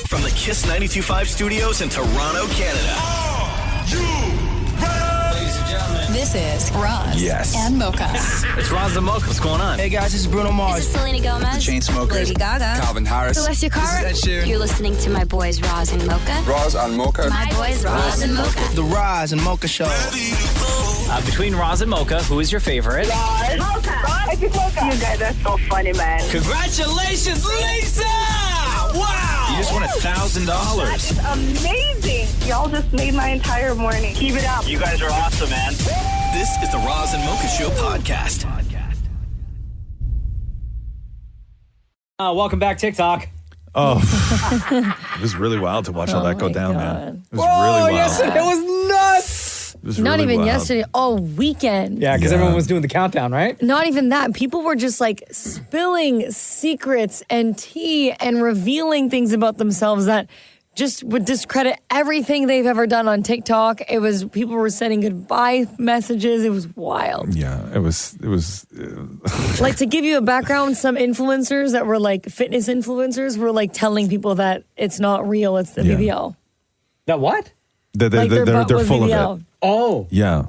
From the Kiss 92.5 studios in Toronto, Canada. Ladies and gentlemen, This is Roz and Mocha. it's Roz and Mocha. What's going on? Hey guys, this is Bruno Mars. This is Selena Gomez. The Chainsmokers. Lady Gaga. Calvin Harris. Celestia Cara. This is Ed Sheeran. You're listening to my boys Roz and Mocha. Roz and Mocha. My boys Roz and Mocha. The Roz and Mocha Show. Between Roz and Mocha, who is your favorite? Mocha. You guys are so funny, man. Congratulations, Lisa! Wow! You just won $1,000. That is amazing. Y'all just made my entire morning. Keep it up. You guys are awesome, man. This is the Roz and Mocha Show podcast. Welcome back, TikTok. Oh, it was really wild to watch all that go down, man. It was really wild. Yesterday was nuts. It was Not really even wild. yesterday, all weekend. Yeah, because everyone was doing the countdown, right? Not even that. People were just like spilling secrets and tea and revealing things about themselves that just would discredit everything they've ever done on TikTok. It was, people were sending goodbye messages. It was wild. Yeah, it was. Like, to give you a background, some influencers that were like fitness influencers were like telling people that it's not real, it's the BBL. That what? They're butt was full BBL. of it. Oh. Yeah.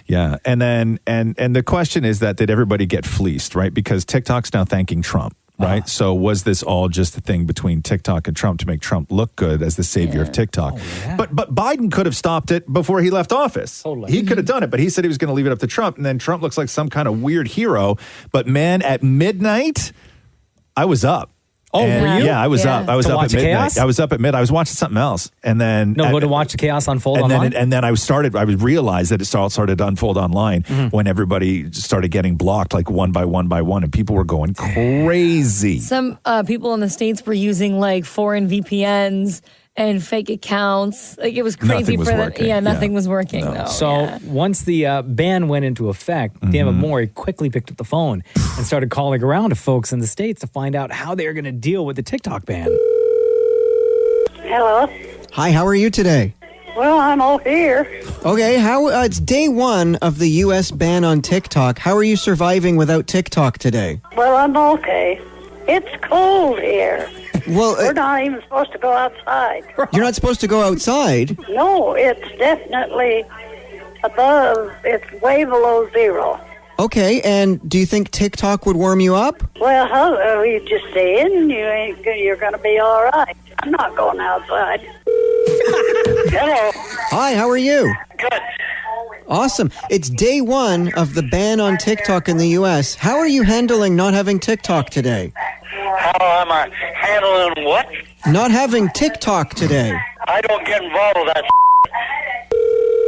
Yeah. And then and the question is that did everybody get fleeced, right? Because TikTok's now thanking Trump. Right. So was this all just a thing between TikTok and Trump to make Trump look good as the savior of TikTok? But Biden could have stopped it before he left office. Totally. He could have done it, but he said he was going to leave it up to Trump. And then Trump looks like some kind of weird hero. But man, at midnight, I was up. Oh, And, were you? Yeah, I was up. I was To up watch at the midnight. chaos? I was up at midnight. I was watching something else. And then No, go to watch the chaos unfold online? and then I realized that it all started to unfold online when everybody started getting blocked like one by one, and people were going crazy. Some people in the States were using like foreign VPNs and fake accounts. Like, it was crazy Nothing was for them. working. Yeah, nothing Yeah. was working. No. No. So once the ban went into effect, Dan Mori quickly picked up the phone and started calling around to folks in the States to find out how they were going to deal with the TikTok ban. Hello. Hi, how are you today? Well, I'm all here. Okay, it's day one of the U.S. ban on TikTok. How are you surviving without TikTok today? Well, I'm okay. It's cold here. Well, We're not even supposed to go outside. you're not supposed to go outside. No, it's definitely above. It's way below zero. Okay, and do you think TikTok would warm you up? Well, how are you just saying you're going to be all right? I'm not going outside. Hello. Hi, how are you? Good. Awesome. It's day one of the ban on TikTok in the U.S. How are you handling not having TikTok today? How am I handling what? Not having TikTok today. I don't get involved with that.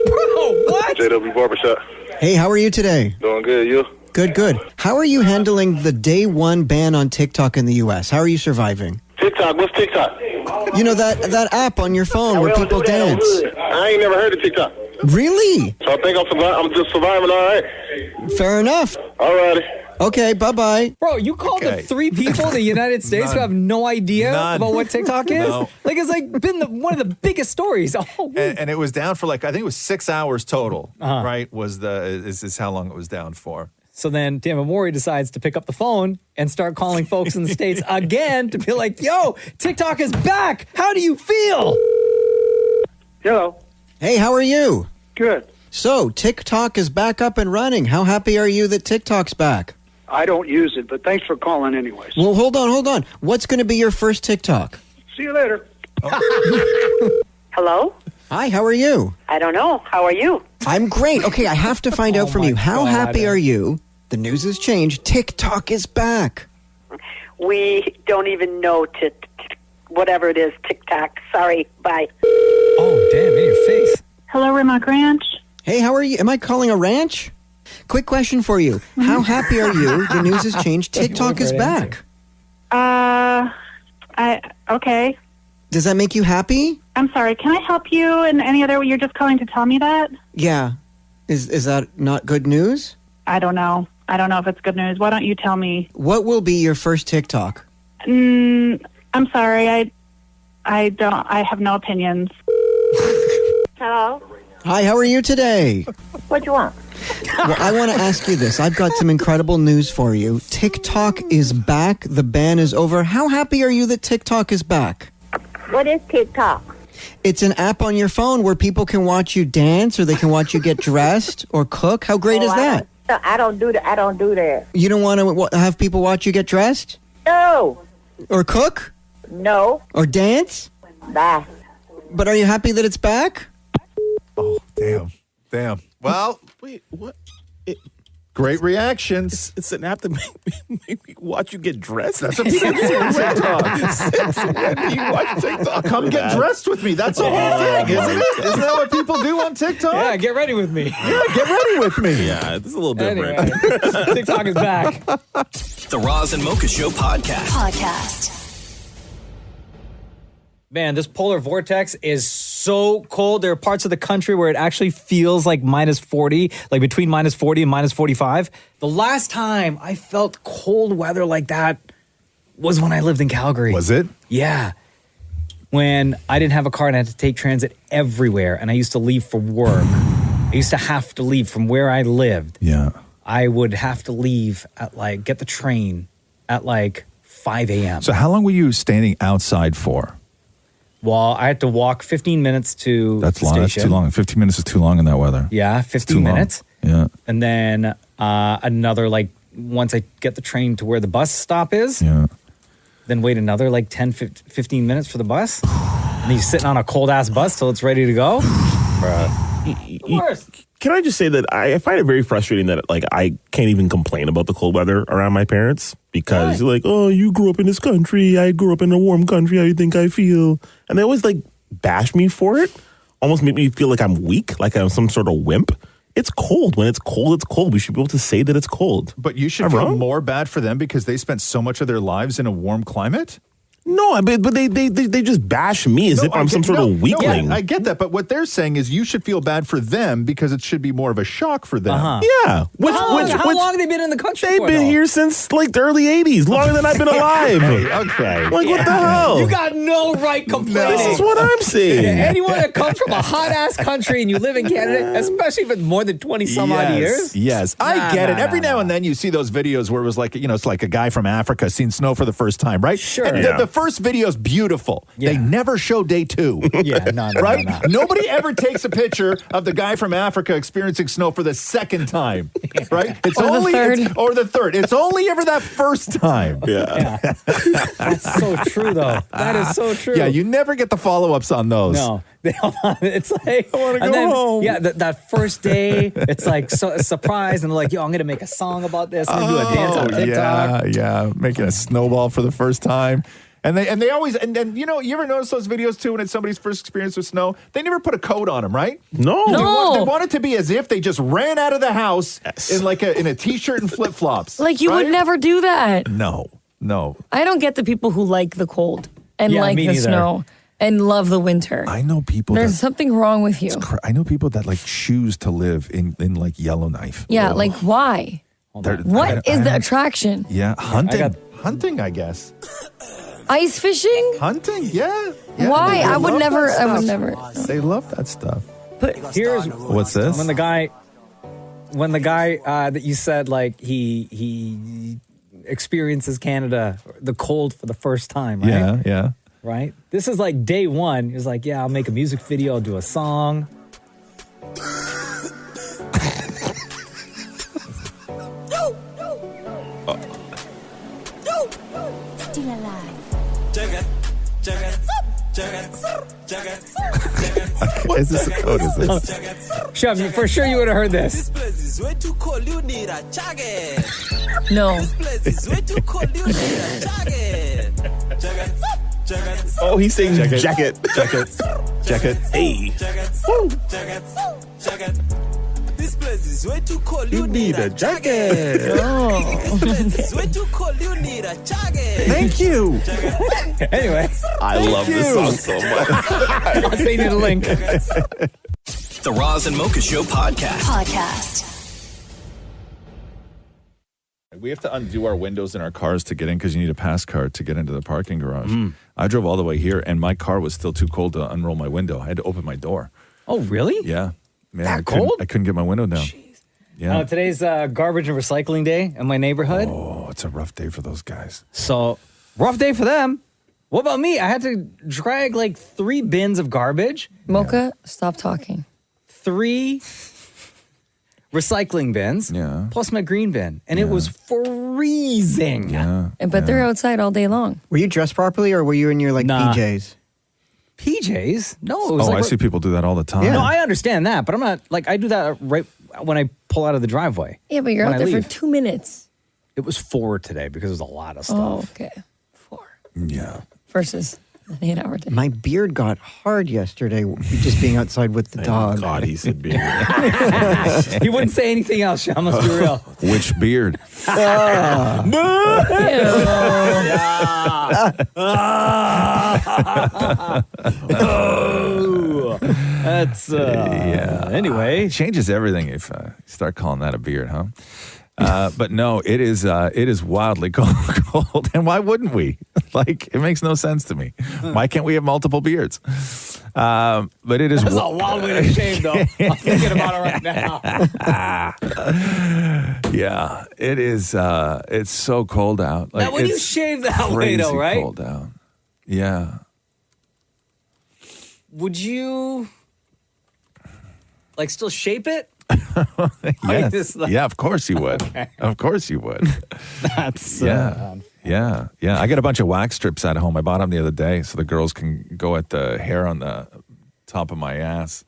Bro, what? JW Barbershop. Hey, how are you today? Doing good, you? Good. How are you handling the day one ban on TikTok in the U.S.? How are you surviving? TikTok, what's TikTok? You know, that app on your phone where people dance. I ain't never heard of TikTok. Really? So I think I'm just surviving all right. Fair enough. All righty. Okay, bye-bye. Bro, you called the 3 people in the United States who have no idea about what TikTok is? No. Like, it's like been one of the biggest stories all week. And it was down for like, I think it was 6 hours total, right? Is how long it was down for. So then Dan Mori decides to pick up the phone and start calling folks in the States again to be like, yo, TikTok is back. How do you feel? Hello. Hey, how are you? Good. So, TikTok is back up and running. How happy are you that TikTok's back? I don't use it, but thanks for calling anyways. Well, hold on. What's going to be your first TikTok? See you later. Hello? Hi, how are you? I don't know. How are you? I'm great. Okay, I have to find out from you. How happy are you? The news has changed. TikTok is back. We don't even know whatever it is, TikTok. Sorry. Bye. Oh, damn, in your face. Hello, Remote Ranch. Hey, how are you? Am I calling a ranch? Quick question for you. How happy are you? The news has changed. TikTok is back. Okay. Does that make you happy? I'm sorry. Can I help you in any other way? You're just calling to tell me that? Yeah. Is that not good news? I don't know. I don't know if it's good news. Why don't you tell me? What will be your first TikTok? I'm sorry. I have no opinions. Hello? Hi, how are you today? What do you want? Well, I want to ask you this. I've got some incredible news for you. TikTok is back. The ban is over. How happy are you that TikTok is back? What is TikTok? It's an app on your phone where people can watch you dance or they can watch you get dressed or cook. How great is that? I don't do that. I don't do that. You don't want to have people watch you get dressed? No. Or cook? No. Or dance? Bye. But are you happy that it's back? Oh, damn. Well, wait, what? Great reactions. It's an app that make me watch you get dressed. That's what people do on TikTok. When you watch TikTok, Come get dressed with me. That's the whole thing, isn't it? Isn't that what people do on TikTok? Yeah, get ready with me. Yeah, get ready with me. Yeah, this is a little different. Anyway, TikTok is back. The Roz and Mocha Show podcast. Man, this polar vortex is so cold. There are parts of the country where it actually feels like minus 40, like between minus 40 and minus 45. The last time I felt cold weather like that was when I lived in Calgary. Was it? Yeah. When I didn't have a car and I had to take transit everywhere and I used to leave for work. I used to have to leave from where I lived. Yeah. I would have to leave at get the train at 5 a.m. So how long were you standing outside for? Well, I had to walk 15 minutes to That's the long. station. That's too long. 15 minutes is too long in that weather. Yeah, 15 minutes. Yeah. And then another, once I get the train to where the bus stop is, then wait another 10, 15 minutes for the bus. And you're sitting on a cold-ass bus till it's ready to go. Bruh. Can I just say that I find it very frustrating that I can't even complain about the cold weather around my parents because they're like, oh, you grew up in this country. I grew up in a warm country. How do you think I feel? And they always bash me for it. Almost make me feel like I'm weak, like I'm some sort of wimp. It's cold. When it's cold, it's cold. We should be able to say that it's cold. But you should feel more bad for them because they spent so much of their lives in a warm climate? No, but they just bash me as if I'm some sort of weakling. I get that, but what they're saying is you should feel bad for them because it should be more of a shock for them. Yeah. How long have they been in the country They've been here since the early 80s, longer than I've been alive. Okay. What the hell? You got no right complaining. This is what I'm saying. Anyone that comes from a hot-ass country and you live in Canada, especially if it's more than 20-some-odd years. Yes, I get it. Every now and then you see those videos where it was it's like a guy from Africa seen snow for the first time, right? Sure. And the first video's beautiful. They never show day 2. Yeah, no, right? No. Nobody ever takes a picture of the guy from Africa experiencing snow for the second time, right? It's Or the only third. or the third. It's only ever that first time. Yeah. That's so true, though. That is so true. Yeah, you never get the follow-ups on those. No. It's I want to go home. Yeah, that first day, it's a surprise, and they're like, yo, I'm going to make a song about this. I'm going to do a dance on TikTok. Yeah, making a snowball for the first time. And they always, and then, you ever notice those videos too when it's somebody's first experience with snow? They never put a coat on them, right? No. They want it to be as if they just ran out of the house in in a t-shirt and flip-flops. You would never do that. No. I don't get the people who like the cold and Yeah, like me the neither. snow and love the winter. I know people There's something wrong with you. I know people that choose to live in Yellowknife. Yeah, why? What is the attraction? Yeah, hunting, I guess. Ice fishing? Hunting, yeah. Why? They I would love never. that I would stuff. never. They love that stuff. But here's What's this? when the guy that you said he experiences Canada, the cold for the first time, right? Yeah. Right? This is day one. He's like, yeah, I'll make a music video, I'll do a song. Still alive. Is this a code? Is this? Chef, for sure you would have heard this. place is way too cold, you need a jacket. No. This place is way too cold, you need a jacket. Jacket. Oh, he's saying jacket. Jacket. Hey. Jacket. This place is way too cold, You need a jacket. This place is way too cold, you need a jacket. Thank you. Anyway, I love this song so much. I'll send you the link. The Roz and Mocha Show podcast. We have to undo our windows in our cars to get in because you need a pass card to get into the parking garage. I drove all the way here, and my car was still too cold to unroll my window. I had to open my door. Oh, really? Yeah. Man, That I couldn't, cold? I couldn't get my window down. Yeah. Today's garbage and recycling day in my neighborhood. Oh, it's a rough day for those guys. So, rough day for them. What about me? I had to drag like 3 bins of garbage. Mocha, stop talking. 3 recycling bins. Yeah. Plus my green bin. And it was freezing. Yeah. But they're outside all day long. Were you dressed properly or were you in your PJs? PJs? No, it was I see people do that all the time. No, I understand that, but I'm not like I do that right when I pull out of the driveway. Yeah, but you're when out I there leave. for 2 minutes. It was 4 today because there's a lot of stuff. Oh, okay. 4. Yeah. Versus an 8-hour day. My beard got hard yesterday just being outside with the dog. God, he said beard. He wouldn't say anything else, Sean. Let's be real. Which beard? That's Anyway, changes everything if you start calling that a beard, huh? But no, it is wildly cold, and why wouldn't we? Like, it makes no sense to me. Why can't we have multiple beards? But it is. That's a wild way to shave, though. I'm thinking about it right now. Yeah, it is. It's so cold out. Now, when you shave that way, though, right? Cold out. Yeah. Would you like still shape it? Yes. Yeah, of course you would. Okay. Of course you would. That's Yeah. I got a bunch of wax strips at home. I bought them the other day so the girls can go at the hair on the top of my ass.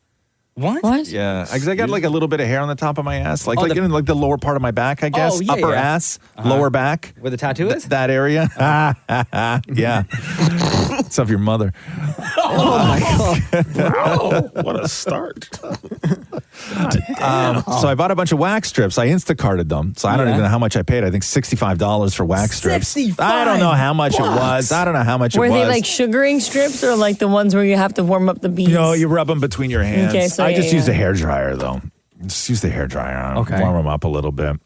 What? Yeah, because I got like a little bit of hair on the top of my ass, like the- in like the lower part of my back, I guess. Oh, yeah, Upper yeah. ass, lower back. Where the tattoo is? That area. Yeah. It's of your mother. Oh my God. Wow, what a start. So I bought a bunch of wax strips. I Instacarted them. So I don't even know how much I paid. I think $65 for wax strips. 65 I don't know how much it was. I don't know how much Were it was. they like sugaring strips or like the ones where you have to warm up the beads? No, you rub them between your hands. Okay, so I just yeah. use a hairdryer though. Just use the hairdryer. Okay. Warm them up a little bit.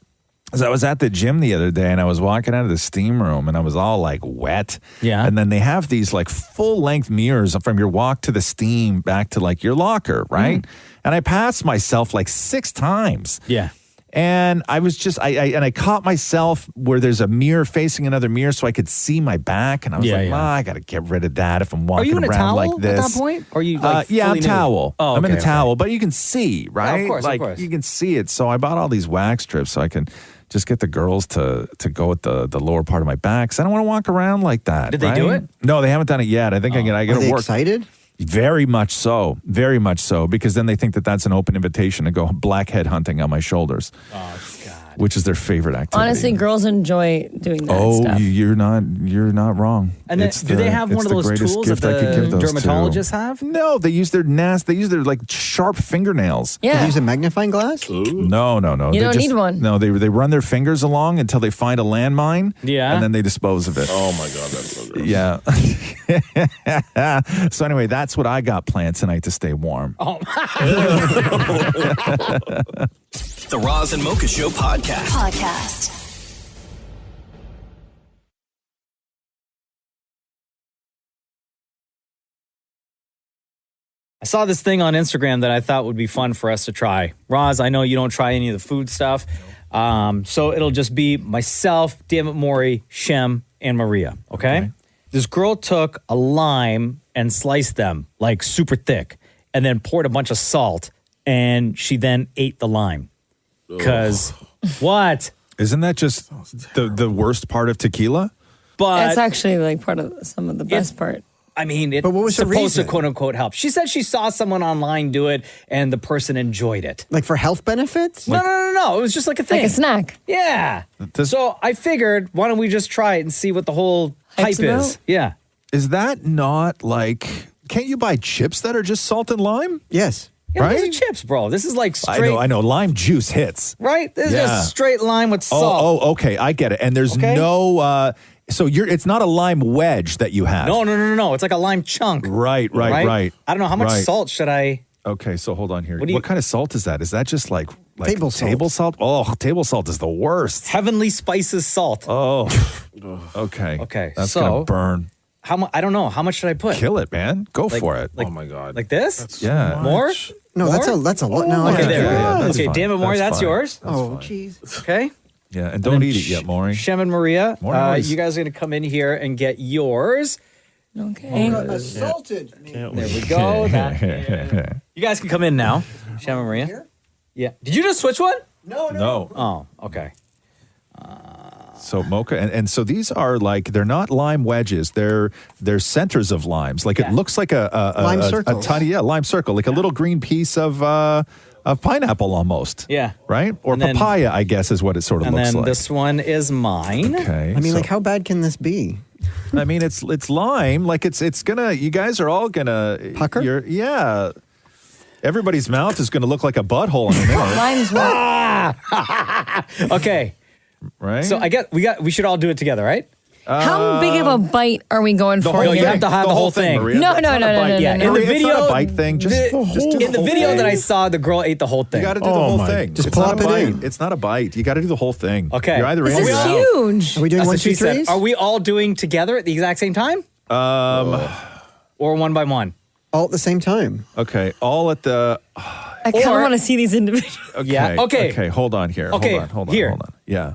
Because I was at the gym the other day and I was walking out of the steam room and I was all like wet. Yeah. And then they have these like full length mirrors from your walk to the steam back to like your locker, right? And I passed myself like 6 times. Yeah. And I was just, I caught myself where there's a mirror facing another mirror so I could see my back. And I was I got to get rid of that if I'm Are walking you in a around towel like this. at that point? Or are you like yeah, I'm fully nude? towel. Oh, I'm in a okay, towel, but you can see, right? of course, like of course. you can see it. So I bought all these wax strips so I can just get the girls to go at the lower part of my back. 'Cause I don't want to walk around like that. Did they do right? it? No, they haven't done it yet. I think I Are get they to work. excited? Very much so, because then they think that that's an open invitation to go blackhead hunting on my shoulders. Oh, God. Which is their favorite activity. Honestly, girls enjoy doing that stuff. you're not wrong. And then, do they have one of those tools that the dermatologists have? No, they use their like sharp fingernails. Yeah. They use a magnifying glass? No. You They don't need one. No, they run their fingers along until they find a landmine. Yeah. And then they dispose of it. Oh my God, that's so gross. Yeah. So anyway, that's what I got planned tonight to stay warm. Oh. The Roz and Mocha Show podcast. I saw this thing on Instagram that I thought would be fun for us to try. Roz, I know you don't try any of the food stuff. So it'll just be myself, Dammit Maury, Shem, and Maria. Okay? This girl took a lime and sliced them like super thick and then poured a bunch of salt and she then ate the lime. Because what? Isn't that just the worst part of tequila? But That's actually like part of some of the best part. I mean, it's But what was the supposed to reason? quote unquote help. She said she saw someone online do it and the person enjoyed it. Like for health benefits? No. It was just like a thing. Like a snack. Yeah. So I figured, why don't we just try it and see what the whole hype Hype's about? is? Yeah. Is that not like, can't you buy chips that are just salt and lime? Yes. Yeah, these Right? are chips, bro. This is like straight. I know. Lime juice hits. Right? This is Yeah. just straight lime with salt. Oh, okay. I get it. And there's Okay. no, so it's not a lime wedge that you have. No. It's like a lime chunk. Right. I don't know. How much Right. salt should I? Okay, so hold on here. What do you- What kind of salt is that? Is that just like Table salt. Table salt? Oh, table salt is the worst. Heavenly spices salt. Oh, okay. Okay, That's so- going to burn. How much? I don't know. How much should I put? Kill it, man. Go Like- for it. like- Oh my God. Like this? Yeah. More? No, that's a lot. No, Okay, there. that's Okay, fine. damn it, Maury, that's fine. yours. Oh, jeez. Okay. Yeah, and don't eat it yet, Maury. Shem and Maria, More noise. you guys are going to come in here and get yours. Okay. Assaulted. There we go. You guys can come in now. Shem and Maria. Yeah. Did you just switch one? No. Oh, okay. So Mocha, and so these are like, they're not lime wedges. They're centers of limes. Like it looks like a Lime a circles. tiny lime circle, like a little green piece of pineapple almost. Yeah. Right? Or And then- papaya, I guess, is what it sort of And looks then like. this one is mine. Okay. I mean, so- like, how bad can this be? I mean, it's lime. Like it's gonna. You guys are all gonna pucker. Yeah. Everybody's mouth is gonna look like a butthole in a minute. Lime's what? Okay. Right. So I guess we should all do it together, right? How big of a bite are we going for? No, you here? have to have the whole thing. Maria. No, It's no, not no, a no, bite. no, Yeah, no, in no. the Maria, video, it's not a bite thing. Just do in the video that I saw, the girl ate the whole thing. You got to do the whole thing. Just It's not plop a it bite. in. It's not a bite. You got to do the whole thing. Okay. You're either This in or is you're out. huge. Are we doing That's one, what she two, said. threes? Are we all doing together at the exact same time, or one by one? All at the same time? Okay. All at the. I kind of want to see these individuals. Okay. Yeah, okay. Okay. Hold on here. Okay, Hold on. here. Hold on. Yeah.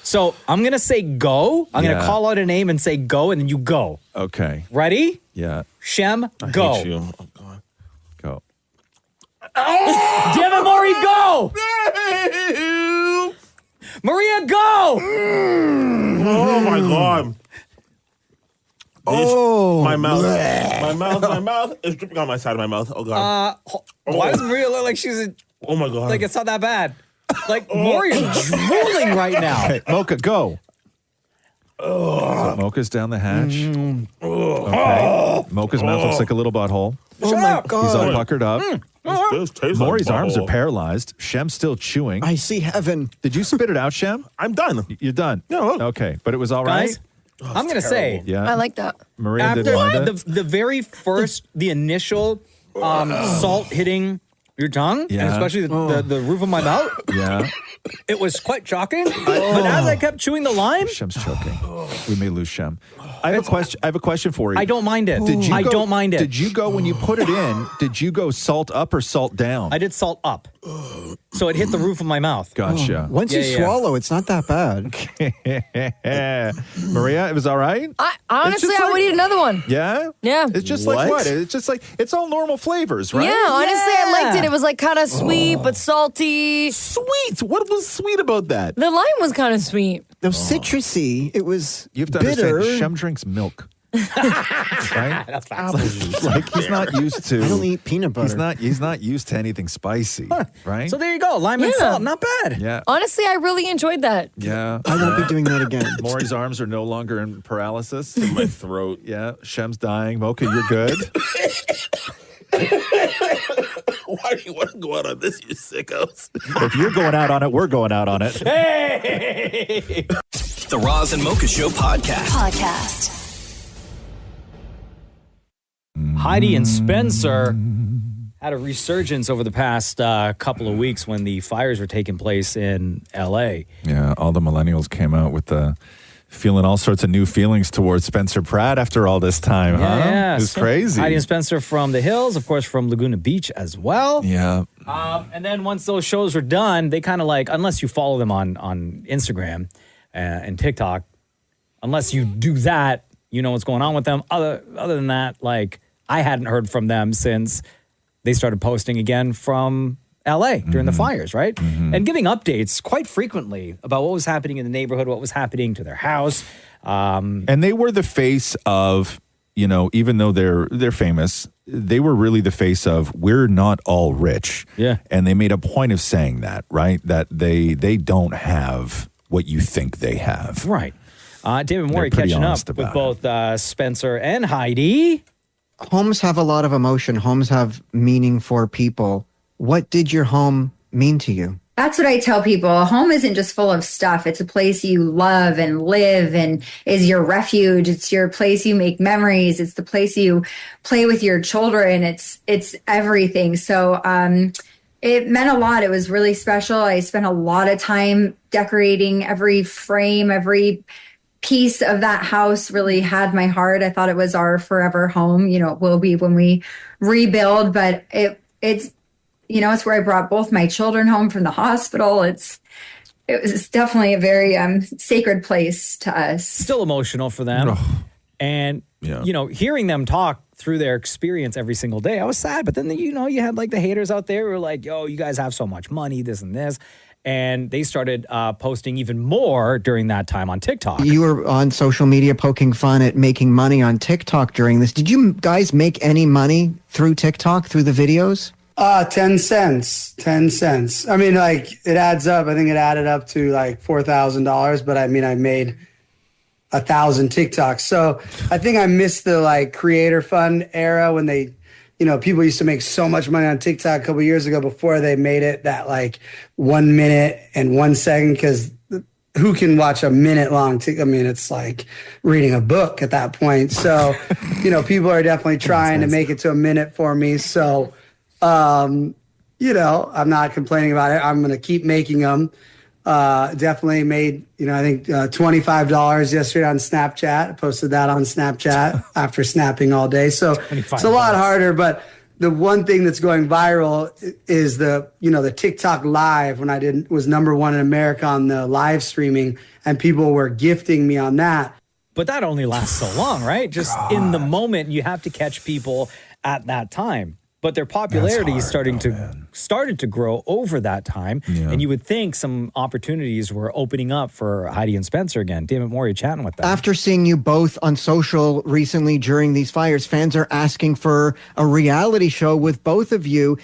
So I'm gonna say go. I'm Yeah. gonna call out a name and say go, and then you go. Okay. Ready? Yeah. Shem, I go. hate you. Oh, God. Go. Damn it, Maury, go! Maria, go! Oh my God. Oh. My mouth. My mouth is dripping on my side of my mouth. Oh God. Why does Maria look like she's Oh my God. like it's not that bad? Like Maury is drooling right now. Okay. Mocha, go. So Mocha's down the hatch. Okay. Mocha's mouth looks like a little butthole. Oh my He's all God. puckered up. This tastes Maury's like arms are butthole. paralyzed. Shem's still chewing. I see heaven. Did you spit it out, Shem? I'm done. You're done. No. Okay, but it was all right. Guys, I'm gonna say Yeah. I like that. Maria after didn't mind it. the very first, the initial salt hitting your tongue, and Yeah. especially the roof of my mouth, Yeah. it was quite shocking. But as I kept chewing the lime, Shem's choking. We may lose Shem. I have a question for you. I don't mind it. I don't mind it. Did you go when you put it in? Did you go salt up or salt down? I did salt up, so it hit the roof of my mouth. Gotcha. Once you Yeah. swallow, it's not that bad. Maria, it was all right. Honestly, just I would like- eat another one. Yeah. Yeah. It's just like what? It's just like it's all normal flavors, right? Yeah, honestly, I liked Yeah. it. It was like kind of sweet, but salty. Sweet. What was sweet about that? The lime was kind of sweet. Though citrusy, it was You have to bitter. understand. Shem drinks milk. Right? That's fast. Like he's not used to. I don't eat peanut butter. He's not used to anything spicy, right? So there you go, lime and Yeah. salt, not bad. yeah. Honestly, I really enjoyed that. Yeah. I won't be doing that again. Maury's arms are no longer in paralysis. In my throat. Yeah. Shem's dying. Mocha, you're good. Why do you want to go out on this, you sickos? If you're going out on it, we're going out on it. Hey! The Roz and Mocha Show podcast. Heidi and Spencer had a resurgence over the past couple of weeks when the fires were taking place in LA. Yeah, all the millennials came out with feeling all sorts of new feelings towards Spencer Pratt after all this time, huh? Yeah, It was crazy. Heidi and Spencer from the Hills, of course, from Laguna Beach as well. Yeah. And then once those shows were done, they kind of like, unless you follow them on Instagram and TikTok, unless you do that, you know what's going on with them. Other than that, like, I hadn't heard from them since they started posting again from LA during the fires, right? And giving updates quite frequently about what was happening in the neighborhood, what was happening to their house. And they were the face of, you know, even though they're famous, they were really the face of we're not all rich. Yeah. And they made a point of saying that, right? That they don't have what you think they have. Right. David Morey pretty catching up honest with about both Spencer and Heidi. Homes have a lot of emotion. Homes have meaning for people. What did your home mean to you? That's what I tell people. A home isn't just full of stuff. It's a place you love and live and is your refuge. It's your place you make memories. It's the place you play with your children. It's everything. So it meant a lot. It was really special. I spent a lot of time decorating every frame, every piece of that house really had my heart. I thought it was our forever home. You know, it will be when we rebuild, but it's it's where I brought both my children home from the hospital. It was definitely a very sacred place to us. Still emotional for them. And, hearing them talk through their experience every single day, I was sad. But then, you had like the haters out there who were like, yo, you guys have so much money, this and this. And they started posting even more during that time on TikTok. You were on social media poking fun at making money on TikTok during this. Did you guys make any money through TikTok, through the videos? 10 cents. 10 cents. I mean, like, it adds up. I think it added up to like $4,000, but I mean, I made 1,000 TikToks. So I think I missed the like creator fund era when they, people used to make so much money on TikTok a couple years ago before they made it that like 1 minute and 1 second, because who can watch a minute long? I mean, it's like reading a book at that point. So, people are definitely trying to make it to a minute for me. So, I'm not complaining about it. I'm going to keep making them. Definitely made, I think $25 yesterday on Snapchat. I posted that on Snapchat after snapping all day. So it's a lot harder, but the one thing that's going viral is the TikTok live when I was number one in America on the live streaming, and people were gifting me on that. But that only lasts so long, right? Just in the moment, you have to catch people at that time. But their popularity started to grow over that time. Yeah. And you would think some opportunities were opening up for Heidi and Spencer again. Dammit Maury chatting with them. After seeing you both on social recently during these fires, fans are asking for a reality show with both of you.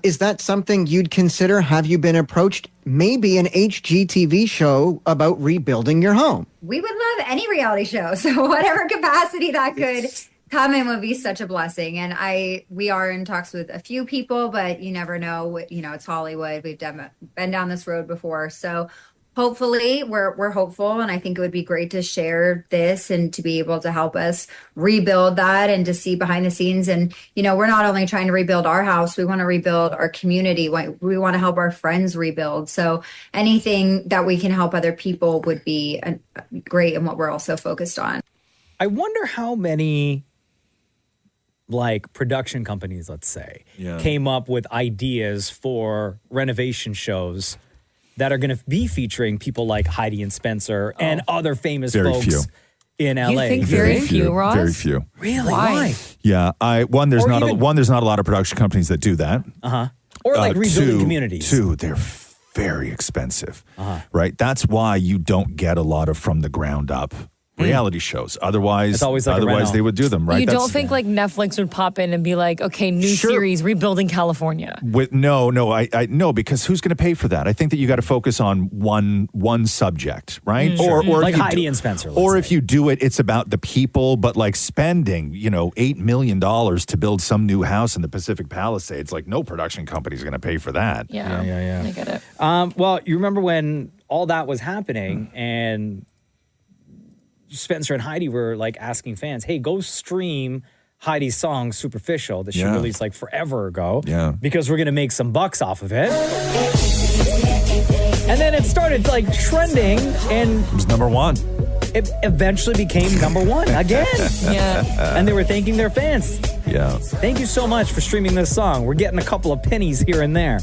Is that something you'd consider? Have you been approached? Maybe an HGTV show about rebuilding your home. We would love any reality show. So whatever capacity that could come in would be such a blessing. And we are in talks with a few people, but you never know. It's Hollywood. We've been down this road before. So hopefully we're hopeful. And I think it would be great to share this and to be able to help us rebuild that and to see behind the scenes. And, we're not only trying to rebuild our house, we want to rebuild our community. We want to help our friends rebuild. So anything that we can help other people would be great and what we're also focused on. I wonder how many like production companies, let's say, came up with ideas for renovation shows that are going to be featuring people like Heidi and Spencer and other famous folks in LA. You think very few, Roz? Very few. Really? Why? Yeah, there's not a lot of production companies that do that. Or like rebuilding communities. Two, they're very expensive. Right? That's why you don't get a lot of from the ground up reality shows. Otherwise, it's always like they would do them, right? You don't think like Netflix would pop in and be like, okay, new series, Rebuilding California. No, because who's going to pay for that? I think that you got to focus on one subject, right? Or like Heidi and Spencer. Or if you do it, it's about the people, but like spending, $8 million to build some new house in the Pacific Palisades. Like no production company is going to pay for that. Yeah. I get it. Well, you remember when all that was happening and Spencer and Heidi were like asking fans, hey, go stream Heidi's song Superficial that she released like forever ago. Yeah. Because we're going to make some bucks off of it. And then it started like trending and it was number one. It eventually became number one again. And they were thanking their fans. Yeah. Thank you so much for streaming this song. We're getting a couple of pennies here and there.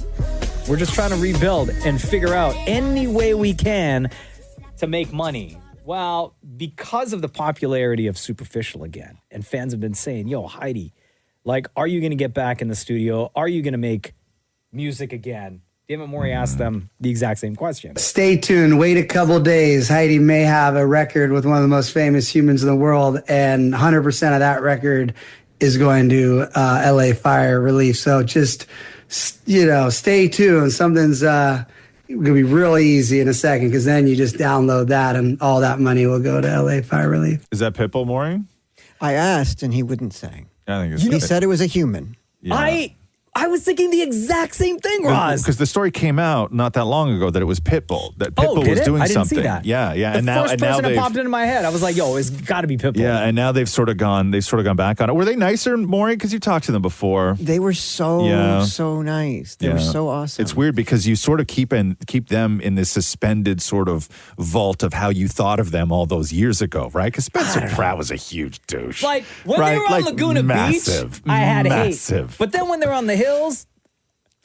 We're just trying to rebuild and figure out any way we can to make money. Well, because of the popularity of Superficial again, and fans have been saying, yo, Heidi, like, are you going to get back in the studio? Are you going to make music again? Dammit Maury asked them the exact same question. Stay tuned. Wait a couple days. Heidi may have a record with one of the most famous humans in the world, and 100% of that record is going to LA Fire Relief. So just, stay tuned. Something's going to be really easy in a second, because then you just download that and all that money will go to LA Fire Relief. Is that Pitbull, Maury? I asked and he wouldn't say. I think he said it was a human. Yeah. I was thinking the exact same thing, Roz. Because the story came out not that long ago that it was Pitbull. That Pitbull was doing I didn't something. See that. Yeah. The first person that popped into my head, I was like, "Yo, it's got to be Pitbull." Yeah, and now they've sort of gone back on it. Were they nicer, Maury? Because you talked to them before. They were so nice. They were so awesome. It's weird because you sort of keep them in this suspended sort of vault of how you thought of them all those years ago, right? Because Spencer Pratt was a huge douche. Like when they were on Laguna Beach, I had hate. But then when they were on the hills.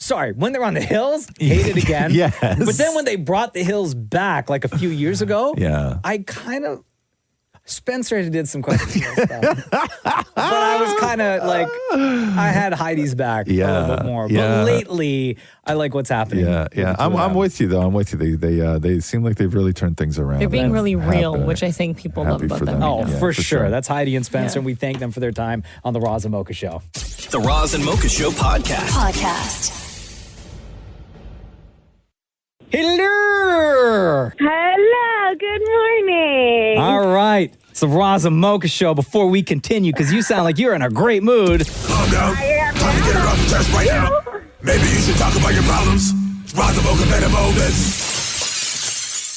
Sorry, when they're on the hills, hate it again. Yes. But then when they brought the hills back like a few years ago, I kind of... Spencer did some questions and stuff. But I was kind of like, I had Heidi's back a little bit more. But lately, I like what's happening. Yeah. I'm with you, though. I'm with you. They seem like they've really turned things around. They're being really real, which I think people love about them. Oh, for sure. That's Heidi and Spencer, and we thank them for their time on the Roz and Mocha Show. The Roz and Mocha Show podcast. Hello. Hello. Good morning. All right. It's the Roz and Mocha Show. Before we continue, because you sound like you're in a great mood. Calm down. Time to get it off your chest right now. Maybe you should talk about your problems. Roz and Mocha better moments.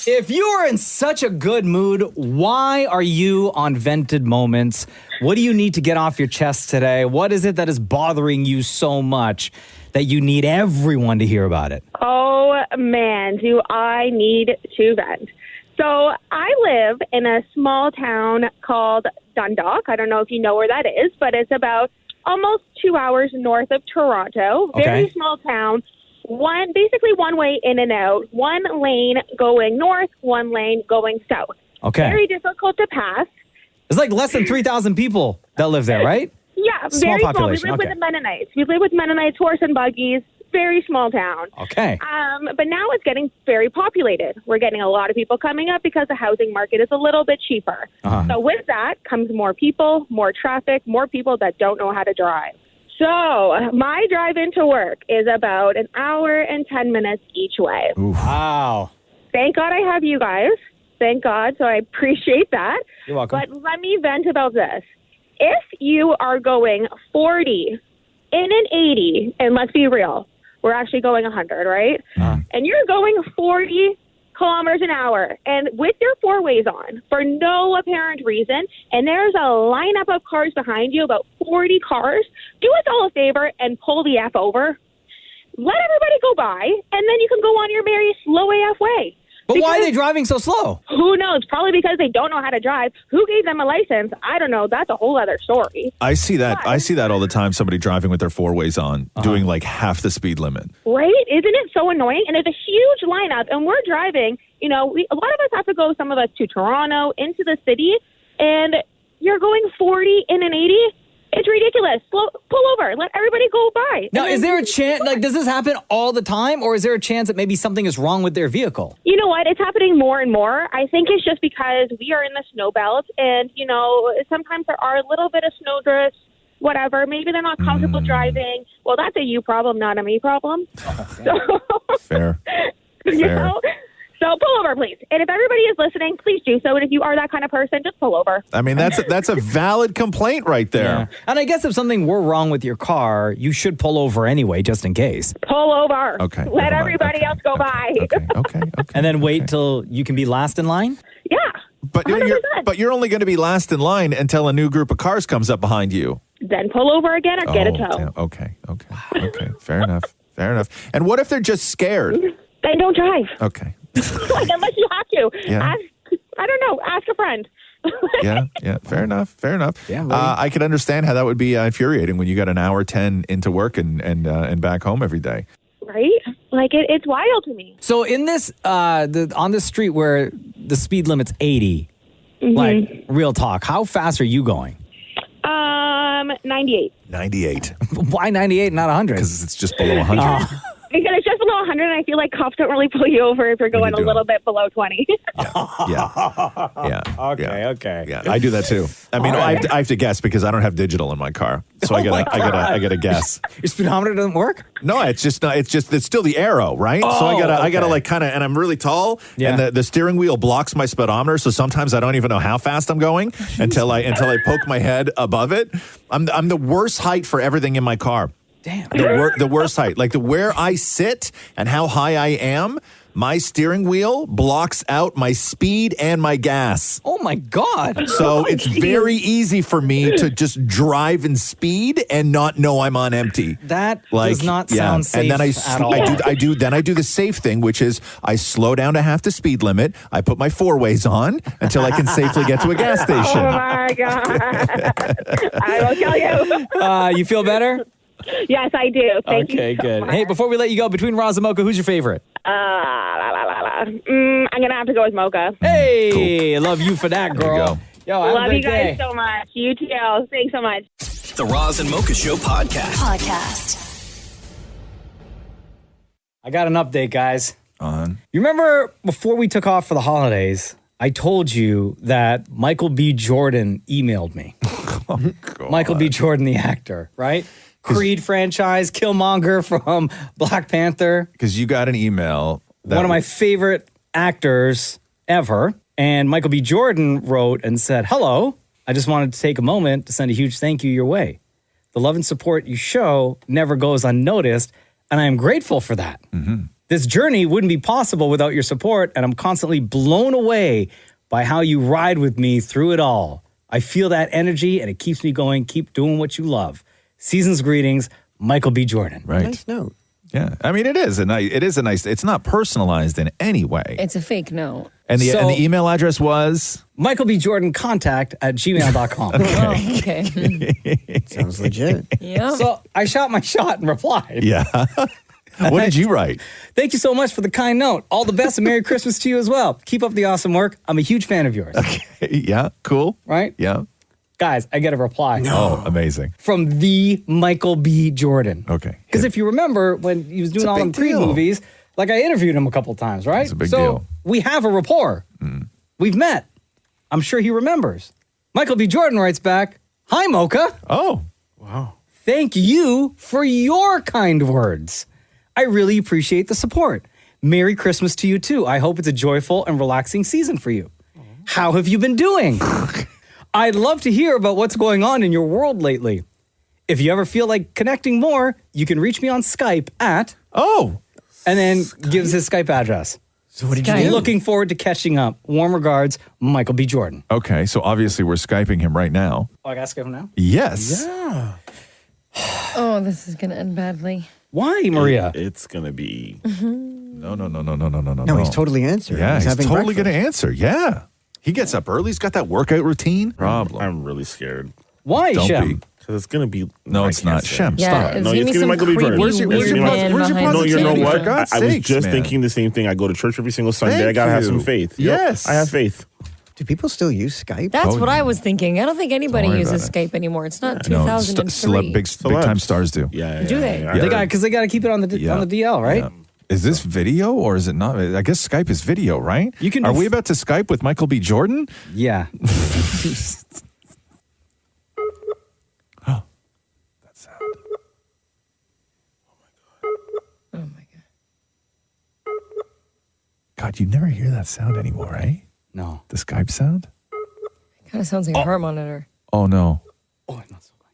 If you are in such a good mood, why are you on Vented Moments? What do you need to get off your chest today? What is it that is bothering you so much that you need everyone to hear about it? Oh, man, do I need to vent. So I live in a small town called Dundalk. I don't know if you know where that is, but it's about almost 2 hours north of Toronto. Very small town. Basically one way in and out. One lane going north, one lane going south. Okay. Very difficult to pass. There's like less than 3,000 people that live there, right? Yeah, Small very small. We population, live okay. with the Mennonites. We live with Mennonites, horse and buggies. Very small town. Okay. But now it's getting very populated. We're getting a lot of people coming up because the housing market is a little bit cheaper. So with that comes more people, more traffic, more people that don't know how to drive. So my drive into work is about an hour and 10 minutes each way. Wow. Thank God I have you guys. Thank God. So I appreciate that. You're welcome. But let me vent about this. If you are going 40 in an 80, and let's be real, we're actually going 100, right? And you're going 40 kilometers an hour, and with your four ways on for no apparent reason, and there's a lineup of cars behind you, about 40 cars, do us all a favor and pull the F over. Let everybody go by, and then you can go on your merry slow AF way. But why are they driving so slow? Who knows? Probably because they don't know how to drive. Who gave them a license? I don't know. That's a whole other story. I see that. I see that all the time. Somebody driving with their four ways on, doing like half the speed limit. Right? Isn't it so annoying? And it's a huge lineup, and we're driving. You know, a lot of us have to go, some of us to Toronto, into the city, and you're going 40 in an 80? It's ridiculous. Pull over. Let everybody go by. Now, is there a chance, like, does this happen all the time, or is there a chance that maybe something is wrong with their vehicle? You know what? It's happening more and more. I think it's just because we are in the snow belt, and, you know, sometimes there are a little bit of snowdrifts, whatever. Maybe they're not comfortable driving. Well, that's a you problem, not a me problem. Fair. You know? So pull over, please. And if everybody is listening, please do so. And if you are that kind of person, just pull over. I mean, that's a valid complaint right there. Yeah. And I guess if something were wrong with your car, you should pull over anyway, just in case. Pull over. Okay. Let everybody else go by. Okay. And then wait till you can be last in line? Yeah. But you're only going to be last in line until a new group of cars comes up behind you. Then pull over again or get a tow. Damn. Okay. Fair enough. And what if they're just scared? Then don't drive. Okay. Like, unless you have to. Yeah. Ask a friend. Yeah. Fair enough. Yeah, I could understand how that would be infuriating when you got an hour 10 into work and back home every day. Right? Like, it's wild to me. So in this, on this street where the speed limit's 80, like, real talk, how fast are you going? 98. 98. Why 98, not 100? Because it's just below 100. Because it's just below 100, and I feel like cops don't really pull you over if you're going a little bit below 20. Yeah. Okay. Yeah, I do that too. I mean, I have to guess because I don't have digital in my car, so I gotta guess. Your speedometer doesn't work? No, it's still the arrow, right? So I gotta like kind of, and I'm really tall, and the steering wheel blocks my speedometer, so sometimes I don't even know how fast I'm going until I poke my head above it. I'm the worst height for everything in my car. Damn. The worst height. Like where I sit and how high I am, my steering wheel blocks out my speed and my gas. Oh, my God. So it's very easy for me to just drive and speed and not know I'm on empty. That does not sound safe and then at all. I do the safe thing, which is I slow down to half the speed limit. I put my four ways on until I can safely get to a gas station. Oh, my God. I will tell you. You feel better? Yes, I do. Thank you. Okay, so good. much. Hey, before we let you go, between Roz and Mocha, who's your favorite? I'm gonna have to go with Mocha. Hey, love you for that, girl. Yo, have a Love great you guys day. so much. You too. Thanks so much. The Roz and Mocha Show podcast. I got an update, guys. On. You remember before we took off for the holidays, I told you that Michael B. Jordan emailed me. Michael B. Jordan, the actor, right? Creed franchise, Killmonger from Black Panther. Because you got an email. One of my favorite actors ever. And Michael B. Jordan wrote and said, hello, I just wanted to take a moment to send a huge thank you your way. The love and support you show never goes unnoticed, and I am grateful for that. This journey wouldn't be possible without your support, and I'm constantly blown away by how you ride with me through it all. I feel that energy, and it keeps me going. Keep doing what you love. Season's greetings, Michael B. Jordan. Right. Nice note. Yeah. I mean, it is a nice, it's not personalized in any way. It's a fake note. And the email address was? michaelbjordancontact@gmail.com. Oh, okay. Sounds legit. Yeah. So I shot my shot and replied. Yeah. What did you write? Thank you so much for the kind note. All the best and Merry Christmas to you as well. Keep up the awesome work. I'm a huge fan of yours. Okay. Yeah. Cool. Right? Yeah. Guys, I get a reply. Oh, amazing. From the Michael B. Jordan. Okay. Because if you remember when he was doing all them Creed movies, like I interviewed him a couple times, right? It's a big deal. We have a rapport. We've met. I'm sure he remembers. Michael B. Jordan writes back, hi, Mocha. Oh. Wow. Thank you for your kind words. I really appreciate the support. Merry Christmas to you too. I hope it's a joyful and relaxing season for you. How have you been doing? I'd love to hear about what's going on in your world lately. If you ever feel like connecting more, you can reach me on Skype at... Oh. And then gives his Skype address. So what did you do? Looking forward to catching up. Warm regards, Michael B. Jordan. Okay, so obviously we're Skyping him right now. Oh, I got to Skype him now? Yes. Yeah. Oh, this is going to end badly. Why, Maria? It's going to be... No. No, he's totally answering. Yeah, he's having totally breakfast. going to answer. Yeah. He gets up early. He's got that workout routine. Problem. I'm really scared. Why, Don't Shem? be. Because it's going to be... No, it's not. Shem, stop. No, it's going to be Michael B. Jordan. Where's your No, you know what? For God's I was sakes, just man. thinking the same thing. I go to church every single Sunday. Thank I got to have you. some faith. Yes. I have faith. Do people still use Skype? That's what I was thinking. I don't think anybody worry uses about Skype anymore. It's not No, 2003. big time stars do. Yeah. Do they? Because they got to keep it on the DL, right? Yeah. Is this video or is it not? I guess Skype is video, right? You can. Are we about to Skype with Michael B. Jordan? Yeah. Oh, that sound. Oh my God. God, you never hear that sound anymore, eh? No. The Skype sound? It kind of sounds like a heart monitor. Oh, no. Oh, not so good.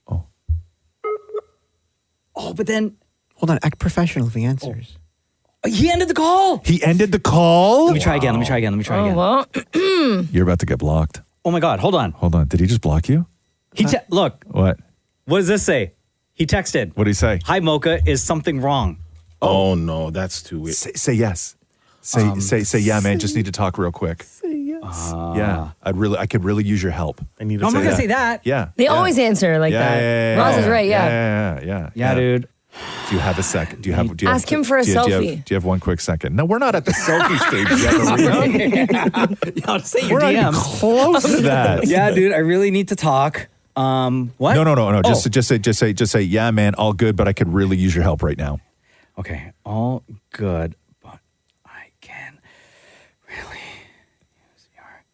Oh, but then... Hold on, act professional if he answers. Oh, he ended the call. He ended the call? Let me try again. Oh, well. You're about to get blocked. Oh, my God. Hold on. Did he just block you? Look. What? What does this say? He texted. What did he say? Hi, Mocha. Is something wrong? Oh, no. That's too weird. Say yes. Say yeah, man. Just need to talk real quick. Say yes. Yeah. I could really use your help. I need No, I'm not going to say that. Yeah. They always answer like that. Yeah. Roz is right, yeah. Yeah, dude. Do you have a second? Do you have? Ask him for a selfie. Do you have one quick second? No, we're not at the selfie stage yet. Yo, say your We're not even DM. close to that. Yeah, dude. I really need to talk. What? No. Oh. Just say, yeah, man, all good, but I could really use your help right now. Okay, all good, but I can really use your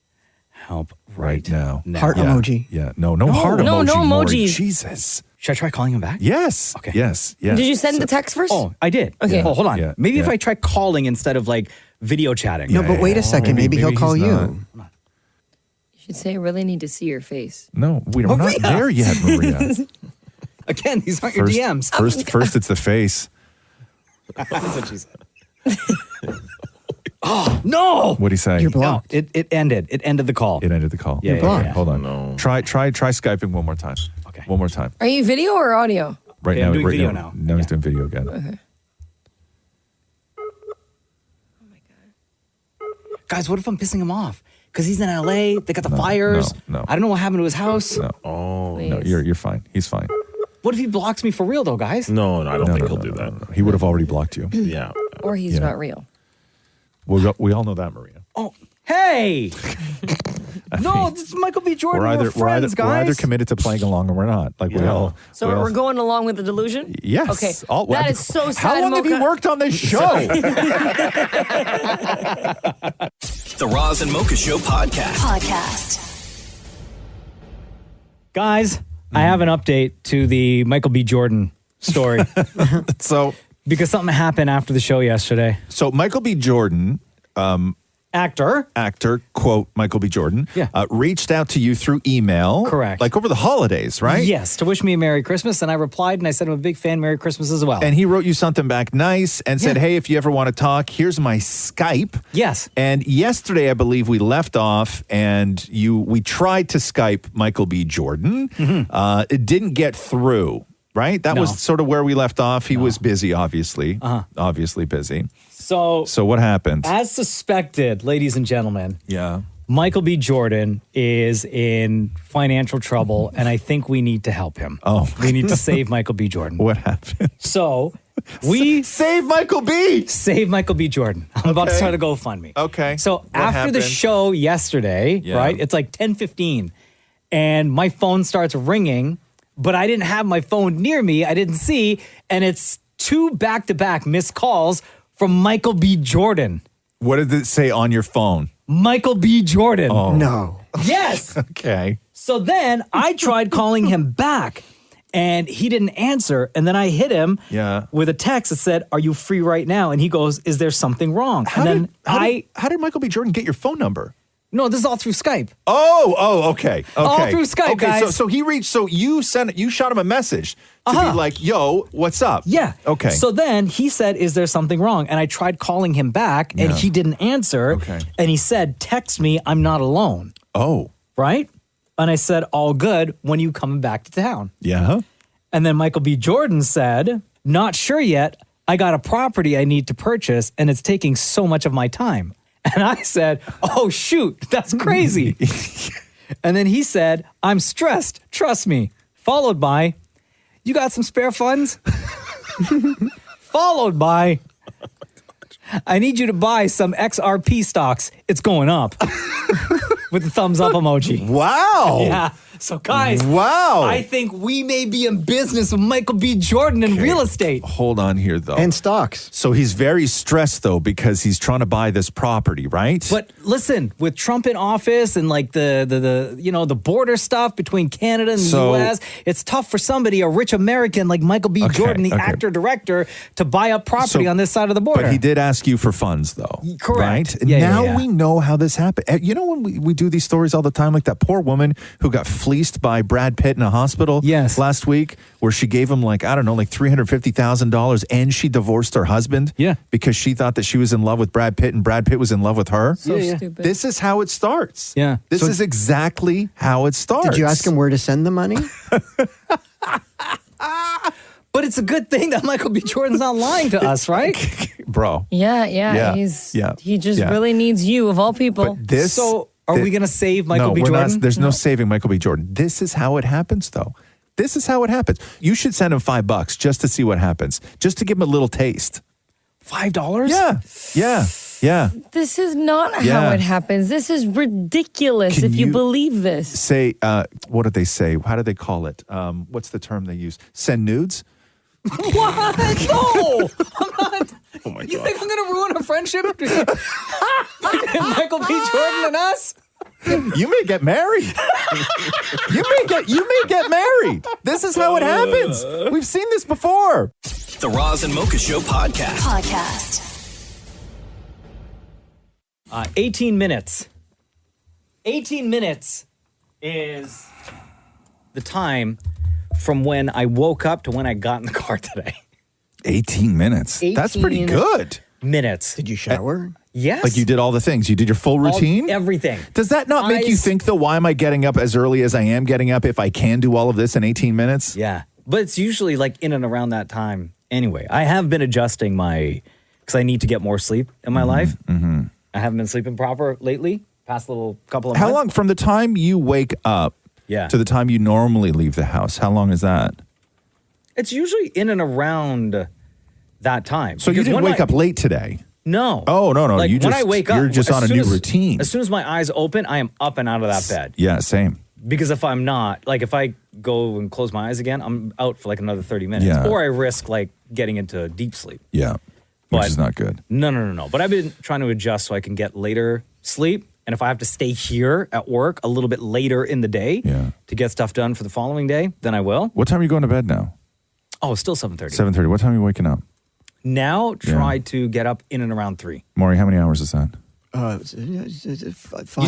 help right now. Heart emoji. Yeah, no heart emoji. No Maury. emoji. Jesus. Should I try calling him back? Yes. Okay. Yes. Did you send the text first? Oh, I did. Okay. Oh, hold on. Yeah, Maybe if yeah. I try calling instead of like video chatting. No, but wait a second. Maybe he'll call he's you. not. You should say, I really need to see your face. No, we're not Maria. there yet, Maria. Again, these aren't your DMs. First, it's the face. That's what she said. Oh, no. What'd he say? You're blocked. No, it ended. It ended the call. It ended the call. Yeah, You're blocked. Hold on. No. Try Skyping one more time. Okay. One more time. Are you video or audio? Right Okay, now. I'm doing right video now. now. Now he's doing video again. Okay. Guys, what if I'm pissing him off? Because he's in LA. They got the fires. no. I don't know what happened to his house. No. Oh, No, you're fine. He's fine. What if he blocks me for real, though, guys? No, I don't think he'll do that. He would have already blocked you. Yeah. Or he's not real. We all know that, Maria. Oh, hey! No, this is Michael B. Jordan. We're friends, guys. We're either committed to playing along or we're not. Like we all. So we're going along with the delusion? Yes. Okay. All- That is so sad. How long have you worked on this show? The Roz and Mocha Show podcast. Guys, I have an update to the Michael B. Jordan story. So, because something happened after the show yesterday. So Michael B. Jordan, actor, quote, Michael B. Jordan, reached out to you through email. Correct. Like over the holidays, right? Yes, to wish me a Merry Christmas. And I replied and I said I'm a big fan, Merry Christmas as well. And he wrote you something back nice and said, hey, if you ever want to talk, here's my Skype. Yes. And yesterday, I believe we left off and we tried to Skype Michael B. Jordan. It didn't get through, right? That was sort of where we left off. He was busy, obviously. Obviously busy. So what happened? As suspected, ladies and gentlemen, Yeah. Michael B. Jordan is in financial trouble, and I think we need to help him. We need to save Michael B. Jordan. What happened? So we save Michael B. Save Michael B. Jordan. I'm about to start a GoFundMe. Okay. So after the show yesterday, right? It's like 10:15, and my phone starts ringing, but I didn't have my phone near me. I didn't see, and it's 2 back-to-back missed calls from Michael B. Jordan. What did it say on your phone? Michael B. Jordan. Oh. No. Yes. Okay. So then I tried calling him back and he didn't answer. And then I hit him with a text that said, "Are you free right now?" And he goes, "Is there something wrong?" How did Michael B. Jordan get your phone number? No, this is all through Skype. Okay. All through Skype, guys. So you shot him a message to be like, "Yo, what's up?" Yeah. Okay. So then he said, "Is there something wrong?" And I tried calling him back and he didn't answer. Okay. And he said, "Text me, I'm not alone." Oh. Right? And I said, "All good. When you coming back to town?" Yeah. And then Michael B. Jordan said, "Not sure yet. I got a property I need to purchase and it's taking so much of my time." And I said, "Oh, shoot, that's crazy." And then he said, "I'm stressed. Trust me." Followed by, "You got some spare funds?" Followed by, "I need you to buy some XRP stocks. It's going up." With the thumbs up emoji. Wow. Yeah. So, guys, I think we may be in business with Michael B. Jordan in real estate. Hold on here, though. And stocks. So he's very stressed, though, because he's trying to buy this property, right? But listen, with Trump in office and like the border stuff between Canada and the U.S., it's tough for somebody, a rich American like Michael B. Jordan, the actor-director, to buy up property on this side of the border. But he did ask you for funds, though. Correct. Right? Now we know how this happened. You know when we do these stories all the time, like that poor woman who got fleeced by Brad Pitt in a hospital last week, where she gave him like $350,000 and she divorced her husband because she thought that she was in love with Brad Pitt and Brad Pitt was in love with her. So stupid. This is how it starts. Yeah. This is exactly how it starts. Did you ask him where to send the money? But it's a good thing that Michael B. Jordan's not lying to us, right? Bro. Yeah. He just really needs you of all people. But this... So are we going to save Michael B. Jordan? There's no saving Michael B. Jordan. This is how it happens, though. This is how it happens. You should send him $5 just to see what happens, just to give him a little taste. $5? Yeah. This is not how it happens. This is ridiculous if you believe this. Say, what did they say? How do they call it? What's the term they use? Send nudes? What? No! I'm not. Oh my God. You think I'm going to ruin a friendship between Michael B. Jordan and us? You may get married. You may get married. This is how it happens. We've seen this before. The Roz and Mocha Show podcast. 18 minutes. 18 minutes is the time from when I woke up to when I got in the car today. 18 minutes. That's pretty good. Minutes. Did you shower? Yes. Like you did all the things. You did your full routine? Everything. Does that not make you think, though, why am I getting up as early as I am getting up if I can do all of this in 18 minutes? Yeah. But it's usually like in and around that time. Anyway, I have been adjusting because I need to get more sleep in my life. Mm-hmm. I haven't been sleeping proper lately, past little couple of months. How long, from the time you wake up to the time you normally leave the house, how long is that? It's usually in and around that time. So you didn't wake up late today? No. Oh, no. Like you when I wake up, you're just on a new routine. As soon as my eyes open, I am up and out of that bed. Yeah, same. Because if I'm not, like if I go and close my eyes again, I'm out for like another 30 minutes. Yeah. Or I risk like getting into deep sleep. Yeah, which is not good. No. But I've been trying to adjust so I can get later sleep. And if I have to stay here at work a little bit later in the day to get stuff done for the following day, then I will. What time are you going to bed now? Oh, it's still 7:30. 7:30. What time are you waking up? Now try to get up in and around 3. Maury, how many hours is that? 5 Use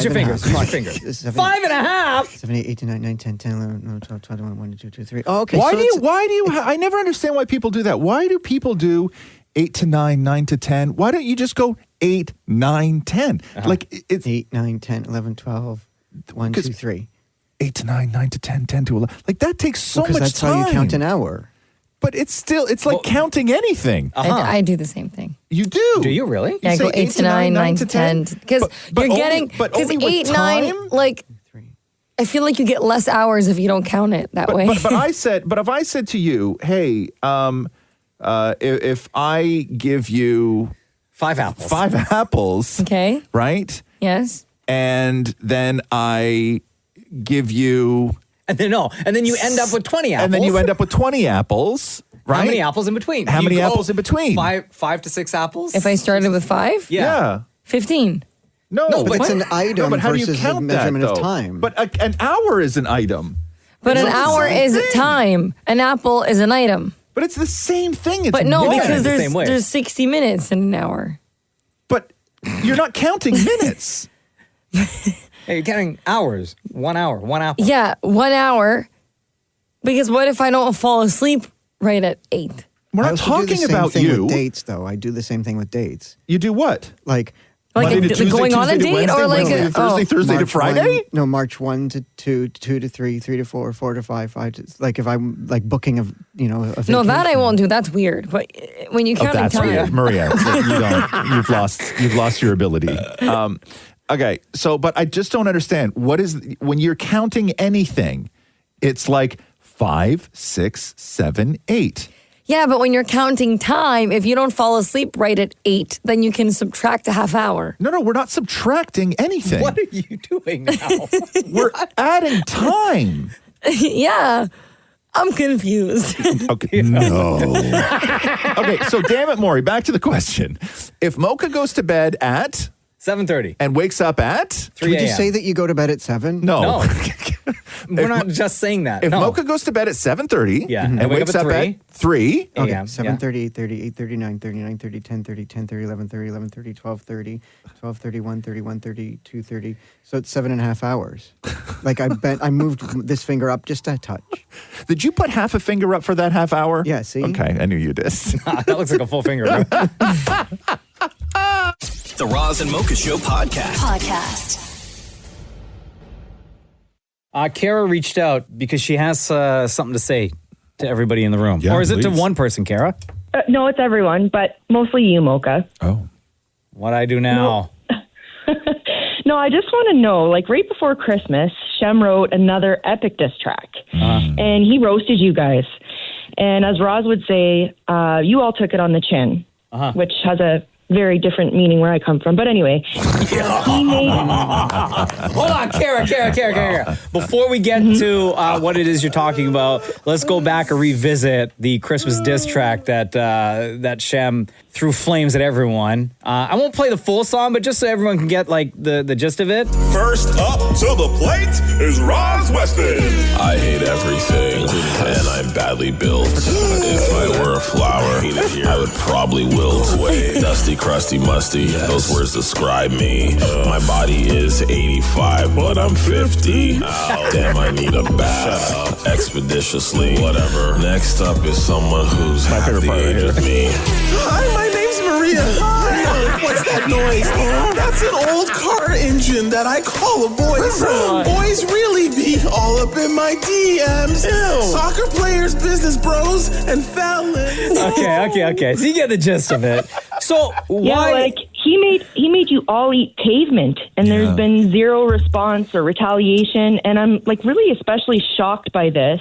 your fingers. Use your fingers. 5.5? 7, 8, 8, 9, 9, 10, 10, 11, 12, 21, 1, 2, 2, 3. Oh, okay. Why do you, I never understand why people do that. Why do people do 8 to 9, 9 to 10? Why don't you just go 8, 9, 10? Like it's 8, 9, 10, 11, 12, 1, 2, 3. 8 to 9, 9 to 10, 10 to 11. Like that takes so much that's time. how you count an hour. But it's like counting anything. I do the same thing. You do? Do you really? Yeah, I go 8 to 9, 9 to 10. Because you're getting, because 8, 9, like, I feel like you get less hours if you don't count it that way. But if I said to you, hey, if I give you 5 apples. 5 apples. Okay. Right? Yes. And then I give you... And then you end up with 20 apples. And then you end up with 20 apples, right? How many apples in between? How many apples in between? 5 to 6 apples? If I started with 5? Yeah. 15. No, but it's an item but how do you versus count a measurement that, of though? time. But an hour is an item. But an hour is time. An apple is an item. But it's the same thing. It's but no, wrong. because there's 60 minutes in an hour. But you're not counting minutes. Hey, you're counting hours. 1 hour, 1 apple. Yeah, 1 hour. Because what if I don't fall asleep right at 8? We're not talking about you. With dates, though. I do the same thing with dates. You do what? Like Monday to Tuesday, going on a Tuesday to date, Wednesday, or like Wednesday to Thursday, Thursday to Friday? March 1 to 2, 2 to 3, 3 to 4, 4 to 5, 5 to... Like if I'm like booking a vacation. No, that I won't do. That's weird. But when you count that's time, weird. Maria, you don't. You've lost your ability. Okay, so but I just don't understand. What is when you're counting anything? It's like 5, 6, 7, 8. Yeah, but when you're counting time, if you don't fall asleep right at 8, then you can subtract a half hour. No, we're not subtracting anything. What are you doing now? We're adding time. Yeah, I'm confused. Okay, no. Okay, so damn it, Maury, back to the question. If Mocha goes to bed at 7:30 and wakes up at 3 Would you say that you go to bed at 7? No. We're not just saying that. If no. Mocha goes to bed at 7:30 and wakes up at 3 Okay, a.m., 7:30, 8:30, 8:30, 9:30, 9:30, 10:30, 10:30, 11:30, 11:30, 12:30, 12:30, 1:30, 1:30, 2:30. So it's 7.5 hours. Like I moved this finger up just a touch. Did you put half a finger up for that half hour? Yeah, see? Okay, I knew you did. That looks like a full finger. The Roz and Mocha Show podcast. Kara reached out because she has something to say to everybody in the room. Yeah, or is it to please. one person, Kara? No, it's everyone, but mostly you, Mocha. Oh. What I do now? No, I just want to know, like right before Christmas, Shem wrote another epic diss track, and he roasted you guys. And as Roz would say, you all took it on the chin, which has a very different meaning where I come from. But anyway, he made... Hold on, Kara. Before we get to what it is you're talking about, let's go back and revisit the Christmas diss track that Shem threw flames at everyone. I won't play the full song, but just so everyone can get like the gist of it. First up to the plate is Roz Weston. I hate everything, and I'm badly built. If I were a flower, I would probably wilt away. Dusty, crusty, musty, those words describe me. My body is 85, but I'm 50. Damn, I need a bath expeditiously. Whatever. Next up is someone who's half the age of me. Hi, my name's Maria. What's that noise? That's an old car engine that I call a voice. Boys really be all up in my DMs. Soccer players, business bros, and fellas. Okay. So you get the gist of it. So why? Yeah, like He made you all eat pavement, and there's been zero response or retaliation. And I'm like really especially shocked by this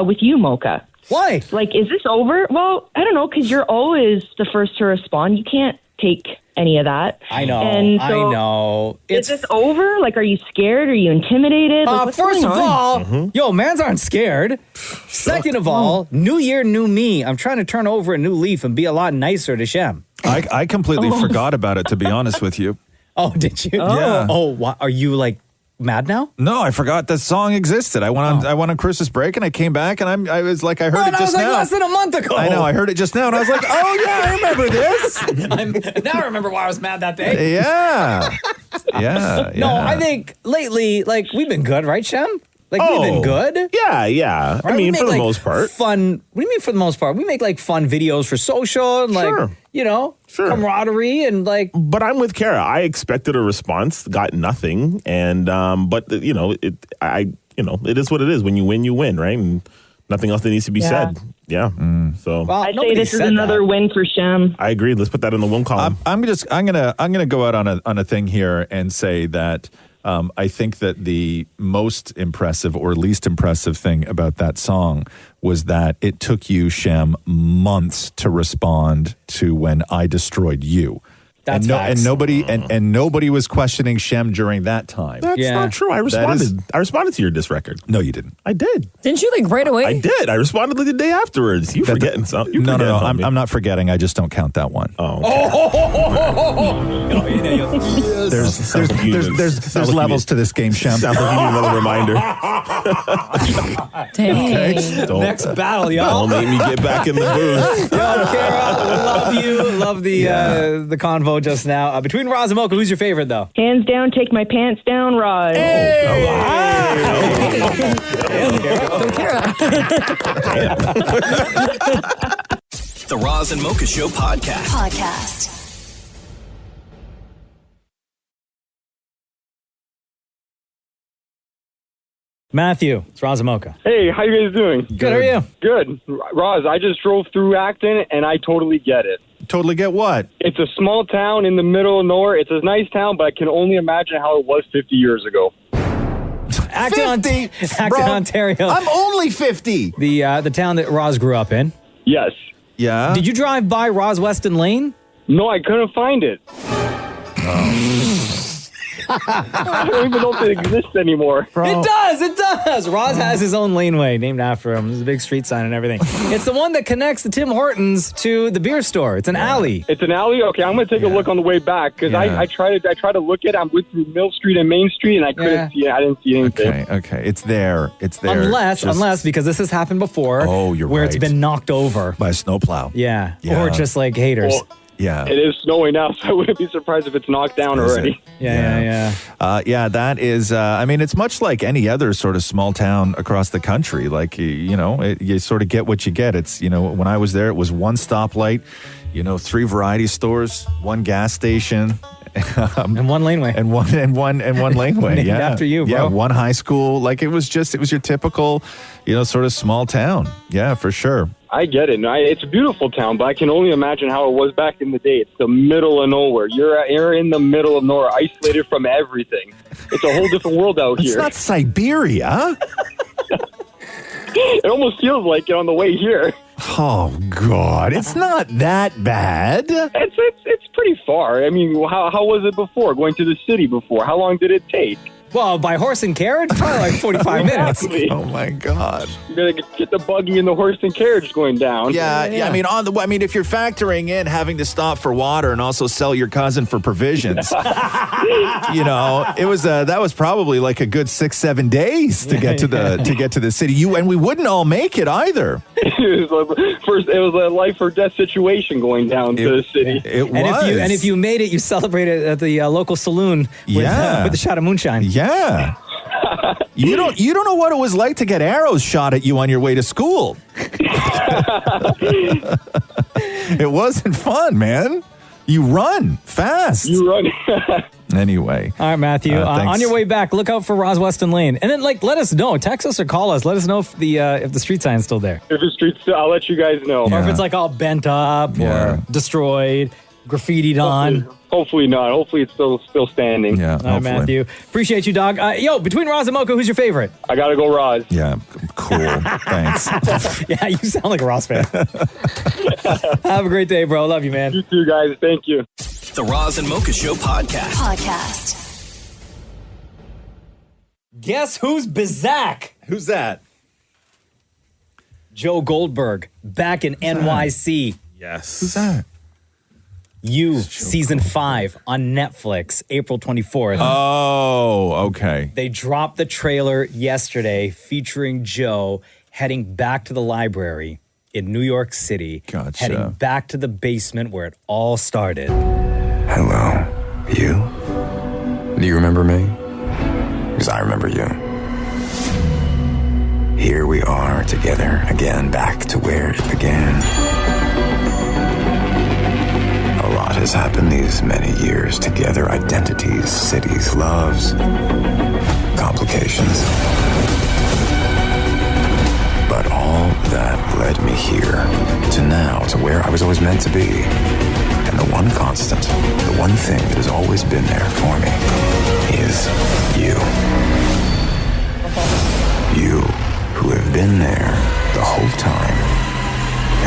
with you, Mocha. Why? Like, is this over? Well, I don't know, because you're always the first to respond. You can't take any of that. I know. And so, I know. Is this over? Like, are you scared? Are you intimidated? Like, what's First going of on? all, yo, mans aren't scared. Second of all, new year, new me. I'm trying to turn over a new leaf and be a lot nicer to Shem. I completely forgot about it, to be honest with you. Oh, did you? Yeah. Oh, what? Are you like mad now? No, I forgot that song existed. I went on Christmas break and I came back and I was like, I heard it just now. Less than a month ago. I know, I heard it just now and I was like, oh yeah, I remember this. Now I remember why I was mad that day. Yeah. Yeah. No, I think lately, like, we've been good, right, Shem? Like, we've been good. Yeah. I mean, for the most part. Fun. What do you mean for the most part? We make like fun videos for social and like, camaraderie and like. But I'm with Kara. I expected a response, got nothing, and but it is what it is. When you win, you win, right? And nothing else that needs to be said. Yeah. So I'd say this is another win for Shem. I agree. Let's put that in the win column. I'm gonna go out on a thing here and say that. I think that the most impressive or least impressive thing about that song was that it took you, Shem, months to respond to when I destroyed you. That's and nobody was questioning Shem during that time. That's not true. I responded. I responded to your diss record. No, you didn't. I did. Didn't you like right away? I did. I responded like the day afterwards. You forgetting something? No. I'm not forgetting. I just don't count that one. Oh. There's levels to this game, Shem. Sounds like you need another reminder. Dang. Okay. Next battle, y'all. Don't make me get back in the booth. Yo, Kara, love you. Love the convo just now. Between Roz and Mocha, who's your favorite though? Hands down, take my pants down, Roz. The Roz and Mocha Show podcast. Matthew, it's Roz and Mocha. Hey, how you guys doing? Good, how are you? Good. Roz, I just drove through Acton, and I totally get it. Totally get what? It's a small town in the middle of nowhere. It's a nice town, but I can only imagine how it was 50 years ago. Acton, Ontario. I'm only 50. The town that Roz grew up in. Yes. Yeah. Did you drive by Roz Weston Lane? No, I couldn't find it. I don't even know if it exists anymore. Bro. It does. Roz has his own laneway named after him. There's a big street sign and everything. It's the one that connects the Tim Hortons to the beer store. It's an alley. It's an alley? Okay, I'm going to take a look on the way back because I tried to look at it. I went through Mill Street and Main Street and I couldn't see it. I didn't see anything. Okay. It's there. Unless, because this has happened before. Oh, you're where right. it's been knocked over. By a snowplow. Yeah. Or just like haters. Well, yeah. It is snowing now, so I wouldn't be surprised if it's knocked down already. Yeah. That is, it's much like any other sort of small town across the country. Like, you sort of get what you get. It's, when I was there, it was one stoplight, 3 variety stores, 1 gas station. And 1 laneway. And one laneway. Named after you, bro. Yeah, 1 high school. Like, it was your typical, sort of small town. Yeah, for sure. I get it. It's a beautiful town, but I can only imagine how it was back in the day. It's the middle of nowhere. You're in the middle of nowhere, isolated from everything. It's a whole different world out here. It's not Siberia. It almost feels like it on the way here. Oh, God. It's not that bad. It's pretty far. I mean, how was it before, going to the city before? How long did it take? Well, by horse and carriage, probably like 45 minutes. Oh, my God. You gotta get the buggy and the horse and carriage going down. Yeah. I mean, if you're factoring in having to stop for water and also sell your cousin for provisions, that was probably like a good 6-7 days to get to the city. And we wouldn't all make it either. It was a life or death situation going down to the city. It was. And if you made it, you celebrated at the local saloon with the shot of moonshine. Yeah. You don't know what it was like to get arrows shot at you on your way to school. It wasn't fun, man. You run fast. Anyway. All right, Matthew. On your way back, look out for Roz Weston Lane. And then, let us know. Text us or call us. Let us know if the street sign's still there. If the street's still, I'll let you guys know. Or if it's, all bent up or destroyed. graffitied on. Hopefully not. Hopefully it's still standing. Yeah, All right, Matthew. Appreciate you, dog. Yo, between Roz and Mocha, who's your favorite? I gotta go Roz. Yeah, cool. Thanks. Yeah, you sound like a Roz fan. Have a great day, bro. Love you, man. You too, guys. Thank you. The Roz and Mocha Show podcast. Guess who's Bizak? Who's that? Joe Goldberg, back in NYC. Yes. Who's that? You, season 5 on Netflix, April 24th. Oh, okay. They dropped the trailer yesterday featuring Joe heading back to the library in New York City, heading back to the basement where it all started. Hello, you? Do you remember me? Because I remember you. Here we are together again, back to where it began. A lot has happened these many years together. Identities, cities, loves, complications. But all that led me here, to now, to where I was always meant to be. And the one constant, the one thing that has always been there for me is you. You who have been there the whole time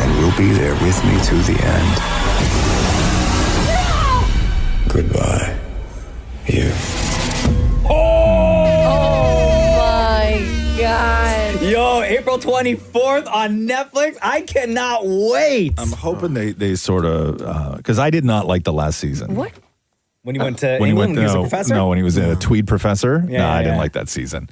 and will be there with me to the end. Goodbye, you. Oh my God. Yo, April 24th on Netflix. I cannot wait. I'm hoping they sort of, because I did not like the last season. What? When he went to England, when he was a professor? No, when he was a tweed professor. Yeah, no, I didn't yeah. like that season.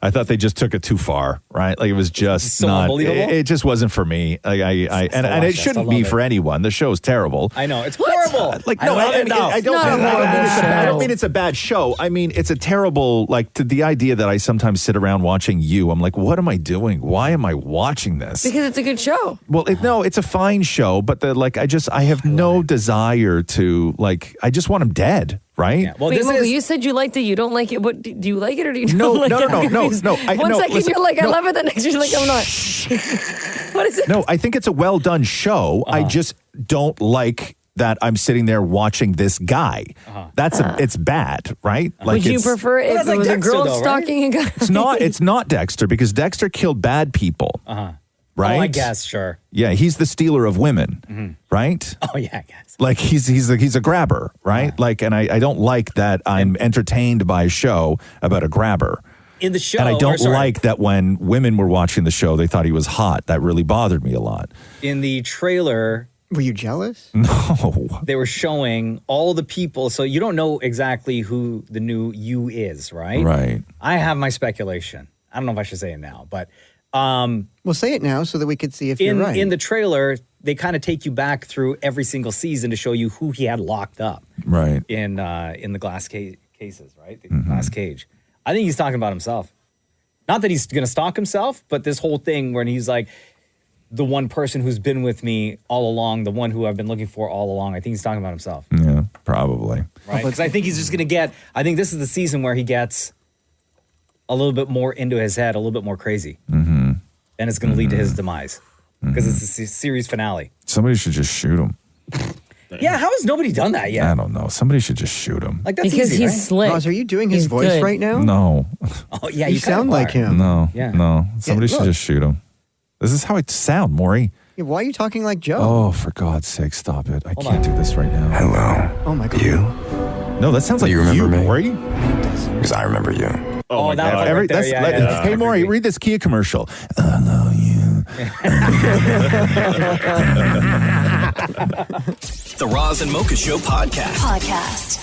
I thought they just took it too far, right? Like it was just So not. unbelievable? It just wasn't for me. Like and watch it it. shouldn't I be love it. for anyone. The show's terrible. I know. It's horrible. Like I no, love it now. I don't. Not a horrible I don't show. mean it's a bad show. I mean it's a terrible. Like to the idea that I sometimes sit around watching you. I'm like, what am I doing? Why am I watching this? Because it's a good show. Well, it's a fine show, but I have no desire to I just want him dead, right? Yeah. Well, Wait, this Mocha, is you said you liked it. You don't like it. What do you like it or do you don't No, like no, it? no, I'm no, confused. no. One second Listen, you're like, I no. love it. The next you're like, I'm not. What is it? No, I think it's a well done show. I just don't like that I'm sitting there watching this guy. It's bad, right? Would you prefer if that's it like was Dexter, a girl though, right? stalking a guy? It's not Dexter because Dexter killed bad people. Right? Oh, I guess, sure. Yeah, he's the stealer of women, right? Oh, yeah, I guess. Like he's a grabber, right? Like, and I don't like that I'm entertained by a show about a grabber. In the show. And I or don't sorry, like that when women were watching the show, they thought he was hot. That really bothered me a lot. In the trailer, Were you jealous? No. they were showing all the people. So you don't know exactly who the new you is, right? Right. I have my speculation. I don't know if I should say it now, but Well, say it now so that we could see if you're right. in the trailer, they kind of take you back through every single season to show you who he had locked up Right. in the glass cases, right? The glass cage. I think he's talking about himself. Not that he's going to stalk himself, but this whole thing where he's like, the one person who's been with me all along, the one who I've been looking for all along. I think he's talking about himself, Yeah, probably. right? Because I think he's just going to get, I think this is the season where he gets a little bit more into his head, a little bit more crazy. Mm-hmm. And it's going to lead to his demise because it's the series finale. Somebody should just shoot him. Yeah, how has nobody done that yet? I don't know. Somebody should just shoot him. Like that's Because easy, he's right? slick. Roz, are you doing his He's voice good. right now? No. Oh yeah, You you kind sound of like are. him. No. Yeah. No. Somebody should look. just shoot him. This is how I sound, Maury. Yeah, why are you talking like Joe? Oh, for God's sake, stop it. I Hold can't on. do this right now. Hello, Oh my God. you? No, that sounds like You remember me? Maury. Because I remember you. Oh, that one Every- right there, that's- yeah, let- yeah, that's hey, Maury, creepy. read this Kia commercial. Hello, you. The Roz and Mocha Show podcast.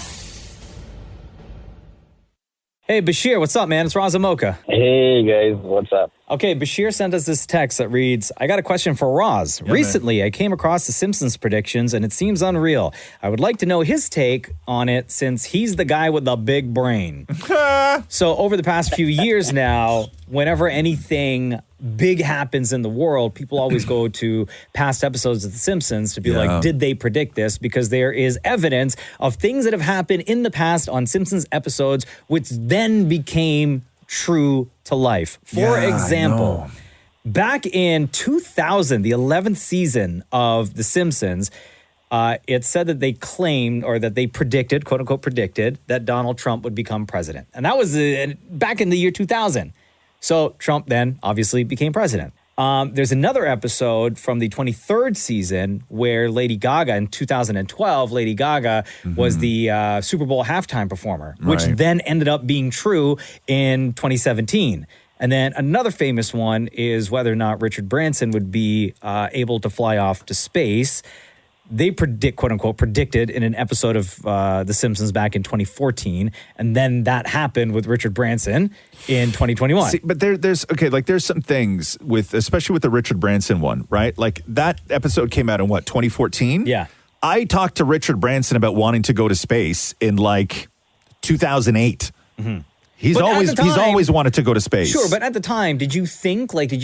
Hey, Bashir, what's up, man? It's Roz and Mocha. Hey guys, what's up? Okay, Bashir sent us this text that reads, I got a question for Roz. Recently, I came across the Simpsons predictions, and it seems unreal. I would like to know his take on it since he's the guy with the big brain. So over the past few years now, whenever anything big happens in the world, people always go to past episodes of The Simpsons to be like, did they predict this? Because there is evidence of things that have happened in the past on Simpsons episodes, which then became true to life. For example, back in 2000, the 11th season of The Simpsons, it said that they claimed or that they predicted, quote unquote, predicted that Donald Trump would become president. And that was back in the year 2000. So Trump then obviously became president. There's another episode from the 23rd season where Lady Gaga in 2012, Lady Gaga was the Super Bowl halftime performer, which then ended up being true in 2017. And then another famous one is whether or not Richard Branson would be able to fly off to space. They quote unquote, predicted in an episode of The Simpsons back in 2014. And then that happened with Richard Branson in 2021. See, but there's some things especially with the Richard Branson one, right? Like that episode came out in 2014? Yeah. I talked to Richard Branson about wanting to go to space in 2008. Mm-hmm. He's always wanted to go to space. Sure, but at the time, did you think did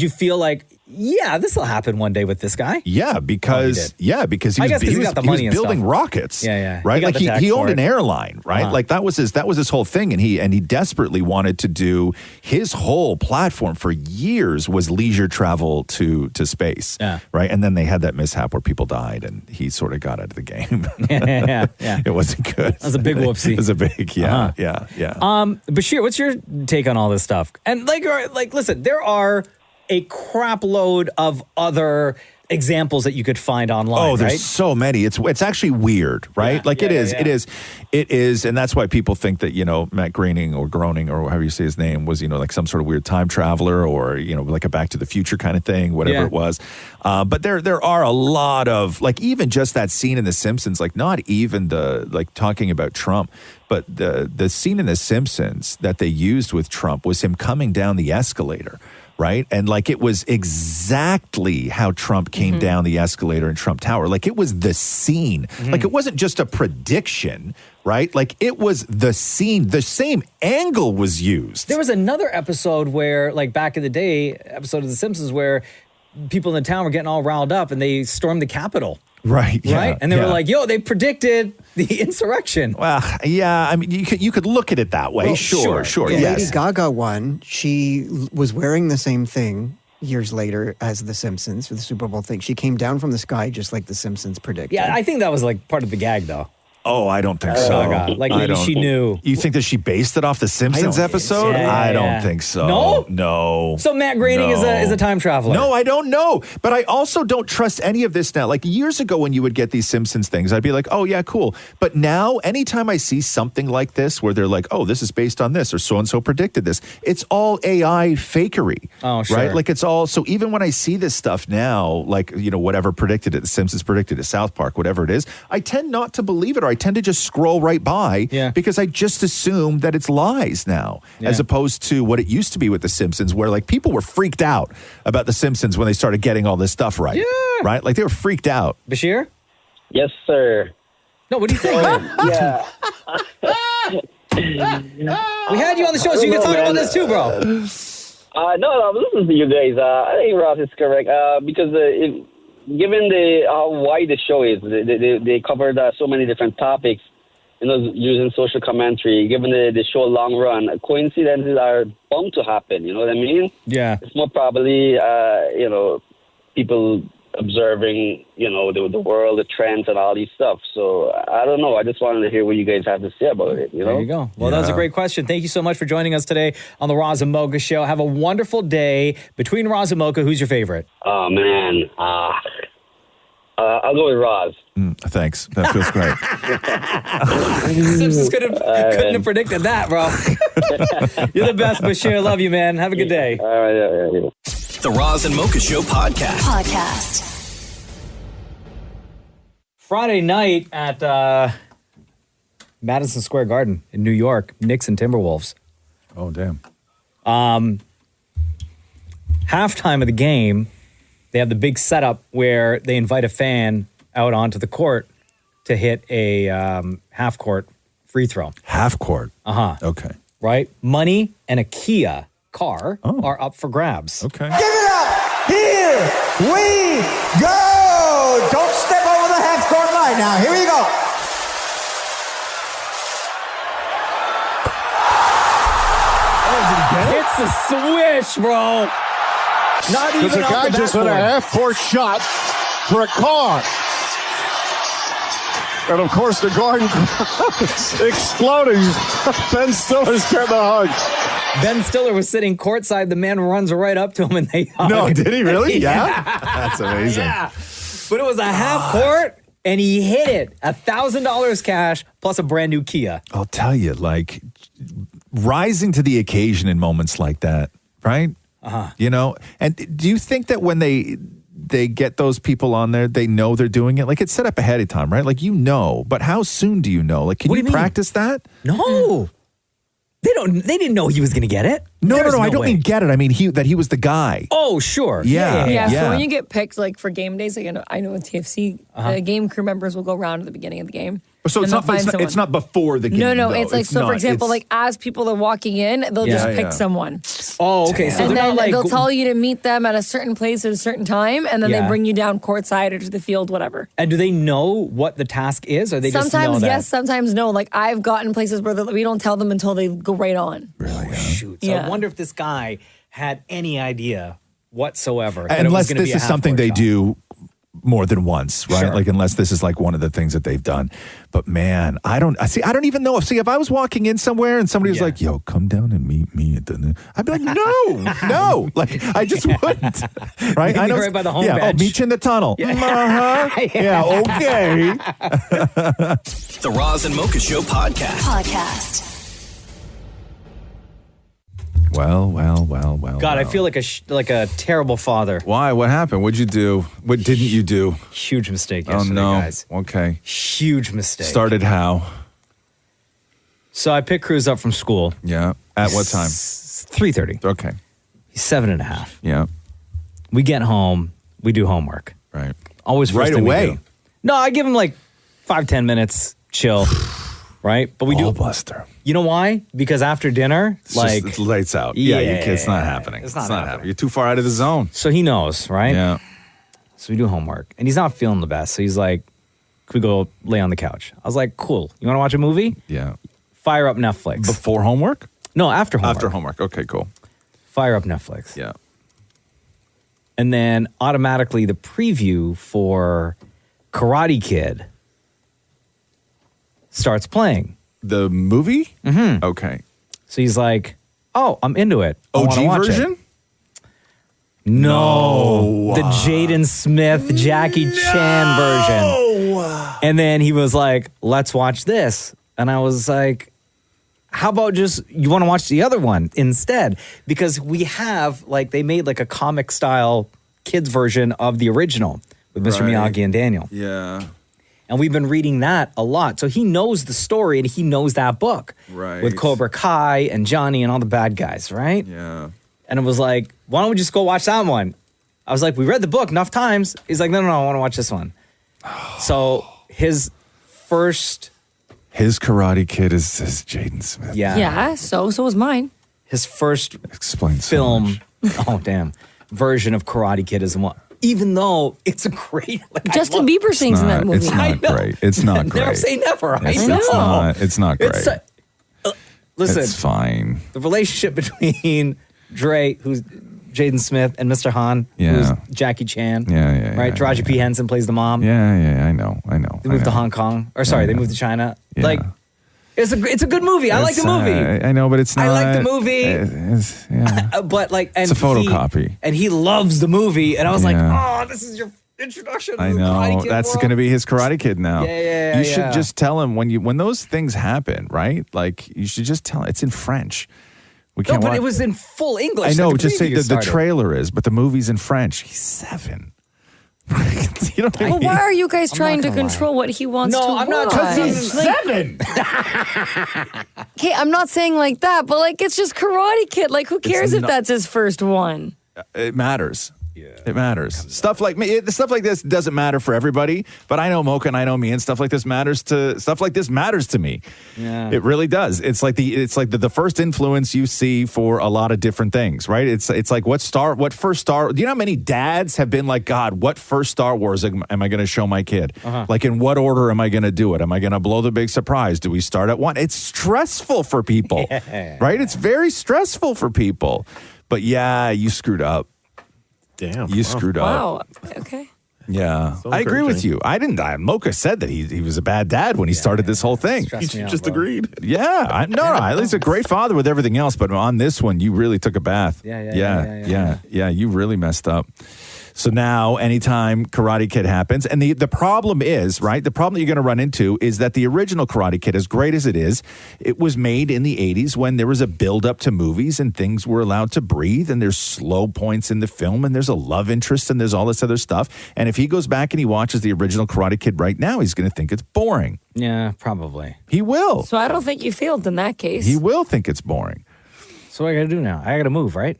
you feel like, yeah, this will happen one day with this guy? Yeah, because he was building rockets. Yeah. Right? He owned an airline, right? Uh-huh. Like that was his whole thing, and he desperately wanted to do his whole platform for years was leisure travel to space. Yeah. Right? And then they had that mishap where people died and he sort of got out of the game. Yeah. It wasn't good. That was a big whoopsie. It was a big, yeah. Bashir, what's your take on all this stuff? And listen, there are a crap load of other examples that you could find online. Oh, there's so many. It's actually weird, right? It is, and that's why people think that Matt Groening or however you say his name was like some sort of weird time traveler or like a Back to the Future kind of thing, whatever it was. But there are a lot of even just that scene in The Simpsons, not even the talking about Trump, but the scene in The Simpsons that they used with Trump was him coming down the escalator. Right. And it was exactly how Trump came down the escalator in Trump Tower. It was the scene. It wasn't just a prediction. Right. It was the scene. The same angle was used. There was another episode where back in the day, episode of The Simpsons where people in the town were getting all riled up and they stormed the Capitol. Right. Yeah, right. And they were like, they predicted the insurrection. Well, yeah. I mean, you could look at it that way. Well, sure. The Yes. Lady Gaga one, she was wearing the same thing years later as The Simpsons for the Super Bowl thing. She came down from the sky just like The Simpsons predicted. Yeah, I think that was part of the gag, though. Oh, I don't think so. Maybe she knew. You think that she based it off the Simpsons episode? I don't think so. No. So Matt Groening is a time traveler. No, I don't know. But I also don't trust any of this now. Years ago when you would get these Simpsons things, I'd be like, oh, yeah, cool. But now, anytime I see something like this where they're like, oh, this is based on this or so-and-so predicted this, it's all AI fakery. Oh, sure. Right? It's all, so even when I see this stuff now, whatever predicted it, the Simpsons predicted it, South Park, whatever it is, I tend not to believe it, or I tend to just scroll right by because I just assume that it's lies now, as opposed to what it used to be with The Simpsons, where people were freaked out about The Simpsons when they started getting all this stuff right. Yeah. Right? They were freaked out. Bashir? Yes, sir. No, what do you think? Yeah. We had you on the show, so you can talk about this too, bro. No, I was listening to you guys. I think Ross is correct because given how wide the show is, they covered so many different topics, using social commentary. Given the show long run, coincidences are bound to happen. You know what I mean? Yeah. It's more probably, people observing, the world, the trends, and all these stuff. So I don't know. I just wanted to hear what you guys have to say about it. There you go. Well, that was a great question. Thank you so much for joining us today on the Roz and Mocha Show. Have a wonderful day. Between Roz and Mocha, who's your favorite? Oh man, I'll go with Roz. Thanks. That feels great. Simpsons couldn't have predicted that, bro. You're the best, Bashir. Love you, man. Have a good day. All right. Yeah. The Roz and Mocha Show podcast. Friday night at Madison Square Garden in New York, Knicks and Timberwolves. Oh, damn. Halftime of the game, they have the big setup where they invite a fan out onto the court to hit a half-court free throw. Half-court? Uh-huh. Okay. Right? Money and a Kia car are up for grabs. Okay. Give it up! Here we go! Don't step over the half-court line now. Here we go. It's a swish, bro. Not even a guy just hit a half-court shot for a car. And of course, the garden is exploding. Ben Stiller's getting a hug. Ben Stiller was sitting courtside. The man runs right up to him and they hug. No, did he really? Yeah. That's amazing. Yeah. But it was a half court and he hit it. $1,000 cash plus a brand new Kia. I'll tell you, like, rising to the occasion in moments like that, right? Uh-huh. You know, and do you think that when they get those people on there, they know they're doing it? Like, it's set up ahead of time, right? Like, you know, but how soon do you know? Like, can you practice that? No. They didn't know he was going to get it. No, There's I don't way. mean get it. I mean he was the guy. Oh, sure. Yeah. So when you get picked, like for game days, like I know with TFC, Uh-huh. game crew members will go around at the beginning of the game. So and it's not before the game. No, though. it's like It's so. not. For example, It's- like as people are walking in, they'll just pick someone. Oh, okay. So and they're then not like they'll tell you to meet them at a certain place at a certain time, and then Yeah. they bring you down courtside or to the field, whatever. And do they know what the task is, or they just know Sometimes that? yes, sometimes no. Like I've gotten places where we don't tell them until they go right on. Shoot. So I wonder if this guy had any idea whatsoever. that it was Unless gonna this be a is something half-court they shot. do more than once, right? Sure. Like unless this is like one of the things that they've done. But man, I don't even know if I was walking in somewhere and somebody was like, "Yo, come down and meet me at the," I'd be like, no, like I just wouldn't, right? Maybe right by the home yeah, bench. I'll meet you in the tunnel. Uh-huh. Yeah, okay. The Roz and Mocha Show podcast. Well. God, I feel like a terrible father. Why? What happened? What'd you do? What didn't you do? Huge mistake Oh yesterday, no. guys. Okay. Huge mistake. Started how? So I picked Cruz up from school. Yeah. At what time? 3:30. Okay. He's 7.5. Yeah. We get home. We do homework. Right. Always first Right thing we away? do. No, I give him like 5-10 minutes, chill. Right? But we do. Buster. You know why? Because after dinner, It's lights out. Yeah, it's not happening. It's not happening. You're too far out of the zone. So he knows, right? Yeah. So we do homework. And he's not feeling the best. So he's like, "Could we go lay on the couch?" I was like, "Cool. You want to watch a movie?" Yeah. Fire up Netflix. Before homework? No, after homework. After homework. Okay, cool. Fire up Netflix. Yeah. And then automatically the preview for Karate Kid starts playing. The movie? Mm-hmm. Okay. So he's like, "Oh, I'm into it. I OG wanna watch version? it." No. The Jaden Smith, Jackie Chan version. And then he was like, "Let's watch this." And I was like, "How about just, you want to watch the other one instead?" Because we have, like, they made like a comic style kids version of the original with Mr. Right. Miyagi and Daniel. Yeah. And we've been reading that a lot. So he knows the story and he knows that book. Right. With Cobra Kai and Johnny and all the bad guys, right? Yeah. And it was like, "Why don't we just go watch that one?" I was like, "We read the book enough times." He's like, no, I want to watch this one. So his Karate Kid is Jaden Smith. Yeah. So was mine. His first Explains film, version of Karate Kid is the one. Even though it's a great, Justin Bieber sings in that movie. It's not great. It's not great. Never say never. I It's, know. it's not great. Listen, It's fine. the relationship between Dre, who's Jaden Smith, and Mr. Han, Yeah. who's Jackie Chan. Yeah. Right? Taraji P. Henson plays the mom. Yeah, I know. They moved to Hong Kong. Or sorry, they moved to China. Yeah. Like, it's a good movie. I like the movie. I know, but it's not. I like the movie. Yeah. But like, and It's a photocopy. and he loves the movie. And I was like, Yeah. "Oh, this is your introduction to I the know. Karate Kid That's world." going to be his Karate Kid now. Yeah, You should yeah. just tell him when those things happen, right? Like, you should just tell him. It's in French. We No, can't but watch. it was in full English. I know. that the Just say preview the started. trailer is, but the movie's in French. He's 7. You know what I Well, mean? why are you guys I'm trying not to gonna lie. control what he wants No, to I'm not watch? trying to- Like, 7. Okay, I'm not saying like that, but like it's just Karate Kid. Like, who cares if not- that's his first one? It matters. It matters. Stuff like this doesn't matter for everybody, but I know Mocha and I know me, and stuff like this matters to me. Yeah. It really does. It's like the first influence you see for a lot of different things, right? It's like what first Star. Do you know how many dads have been like, "God, what first Star Wars am I going to show my kid? Like, in what order am I going to do it? Am I going to blow the big surprise? Do we start at 1?" It's stressful for people, right? It's very stressful for people. But yeah, you screwed up. Damn. You screwed up. Wow. Okay. Yeah, I agree with you. Mocha said that he was a bad dad when he started this whole thing. He just agreed. Yeah, he's a great father with everything else, but on this one, you really took a bath. Yeah. You really messed up. So now, anytime Karate Kid happens, and the problem is, right, the problem that you're going to run into is that the original Karate Kid, as great as it is, it was made in the 80s when there was a build-up to movies and things were allowed to breathe, and there's slow points in the film, and there's a love interest, and there's all this other stuff. And if he goes back and he watches the original Karate Kid right now, he's going to think it's boring. Yeah, probably. He will. So I don't think you failed in that case. He will think it's boring. So what I got to do now? I got to move, right?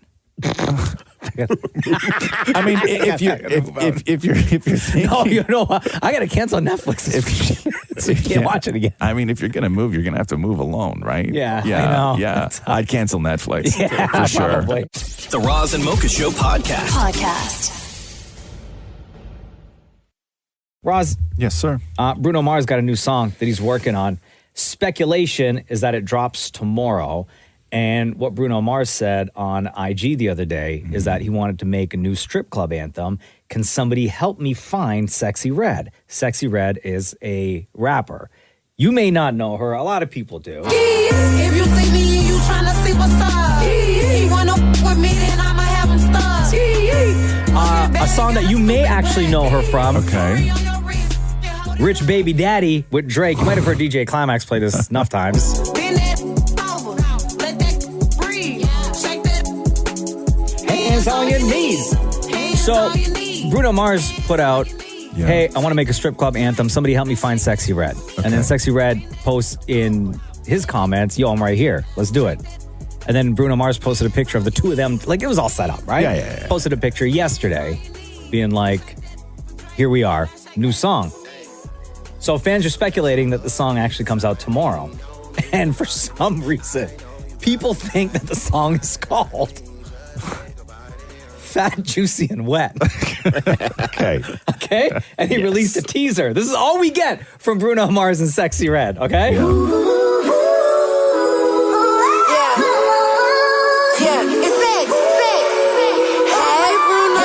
I mean, if you're thinking, no, you know what? I got to cancel Netflix so you can't watch it again. I mean, if you're gonna move, you're gonna have to move alone, right? Yeah, I know. Yeah, I'd cancel Netflix for sure. Probably. The Roz and Mocha Show podcast. Roz. Yes, sir. Bruno Mars got a new song that he's working on. Speculation is that it drops tomorrow. And what Bruno Mars said on IG the other day is that he wanted to make a new strip club anthem. Can somebody help me find Sexy Red? Sexy Red is a rapper. You may not know her. A lot of people do. If you see me and you trying to see what's up, you want to with me, then I'ma have them stuck. A song that you may actually know her from. Okay. Rich Baby Daddy with Drake. You might have heard DJ Climax play this enough times. Hands on your knees. So Bruno Mars put out, hey, I want to make a strip club anthem. Somebody help me find Sexy Red. Okay. And then Sexy Red posts in his comments, yo, I'm right here. Let's do it. And then Bruno Mars posted a picture of the two of them. Like, it was all set up, right? Yeah. Posted a picture yesterday being like, here we are, new song. So fans are speculating that the song actually comes out tomorrow. And for some reason, people think that the song is called Fat, Juicy, and Wet. Okay. And he released a teaser. This is all we get from Bruno Mars and Sexy Red, okay? Yeah, it's sex. Hey, Bruno.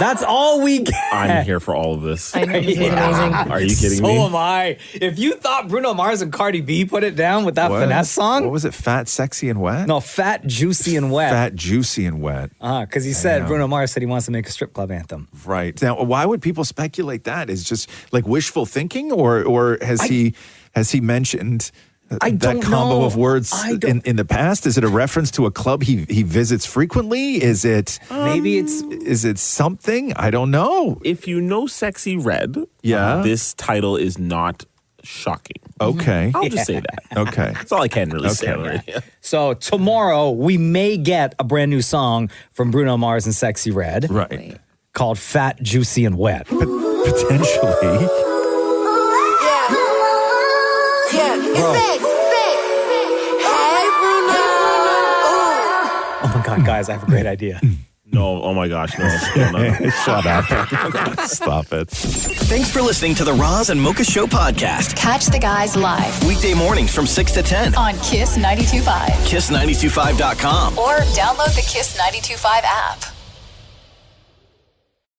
That's all we get. I'm here for all of this. I know, this is amazing. Are you kidding me? So am I. If you thought Bruno Mars and Cardi B put it down with that finesse song. What was it? Fat, Sexy, and Wet? No, Fat, Juicy, and Wet. Fat, Juicy, and Wet. Because he said, Bruno Mars said he wants to make a strip club anthem. Right. Now, why would people speculate that? Is just like wishful thinking, or has he mentioned that combo of words in the past? Is it a reference to a club he visits frequently? Is it maybe is it something? I don't know. If you know Sexy Red, this title is not shocking. Okay. I'll just say that. Okay. That's all I can really say. Right? So tomorrow we may get a brand new song from Bruno Mars and Sexy Red. Right. Called Fat, Juicy, and Wet. Potentially. Yeah, it's sex. Hey, Bruno. Oh my God, guys, I have a great idea. No, oh my gosh, no. Shut up. Stop it. Thanks for listening to the Roz and Mocha Show podcast. Catch the guys live Weekday mornings from 6 to 10. on Kiss 92.5 Kiss925.com. or download the Kiss 92.5 app.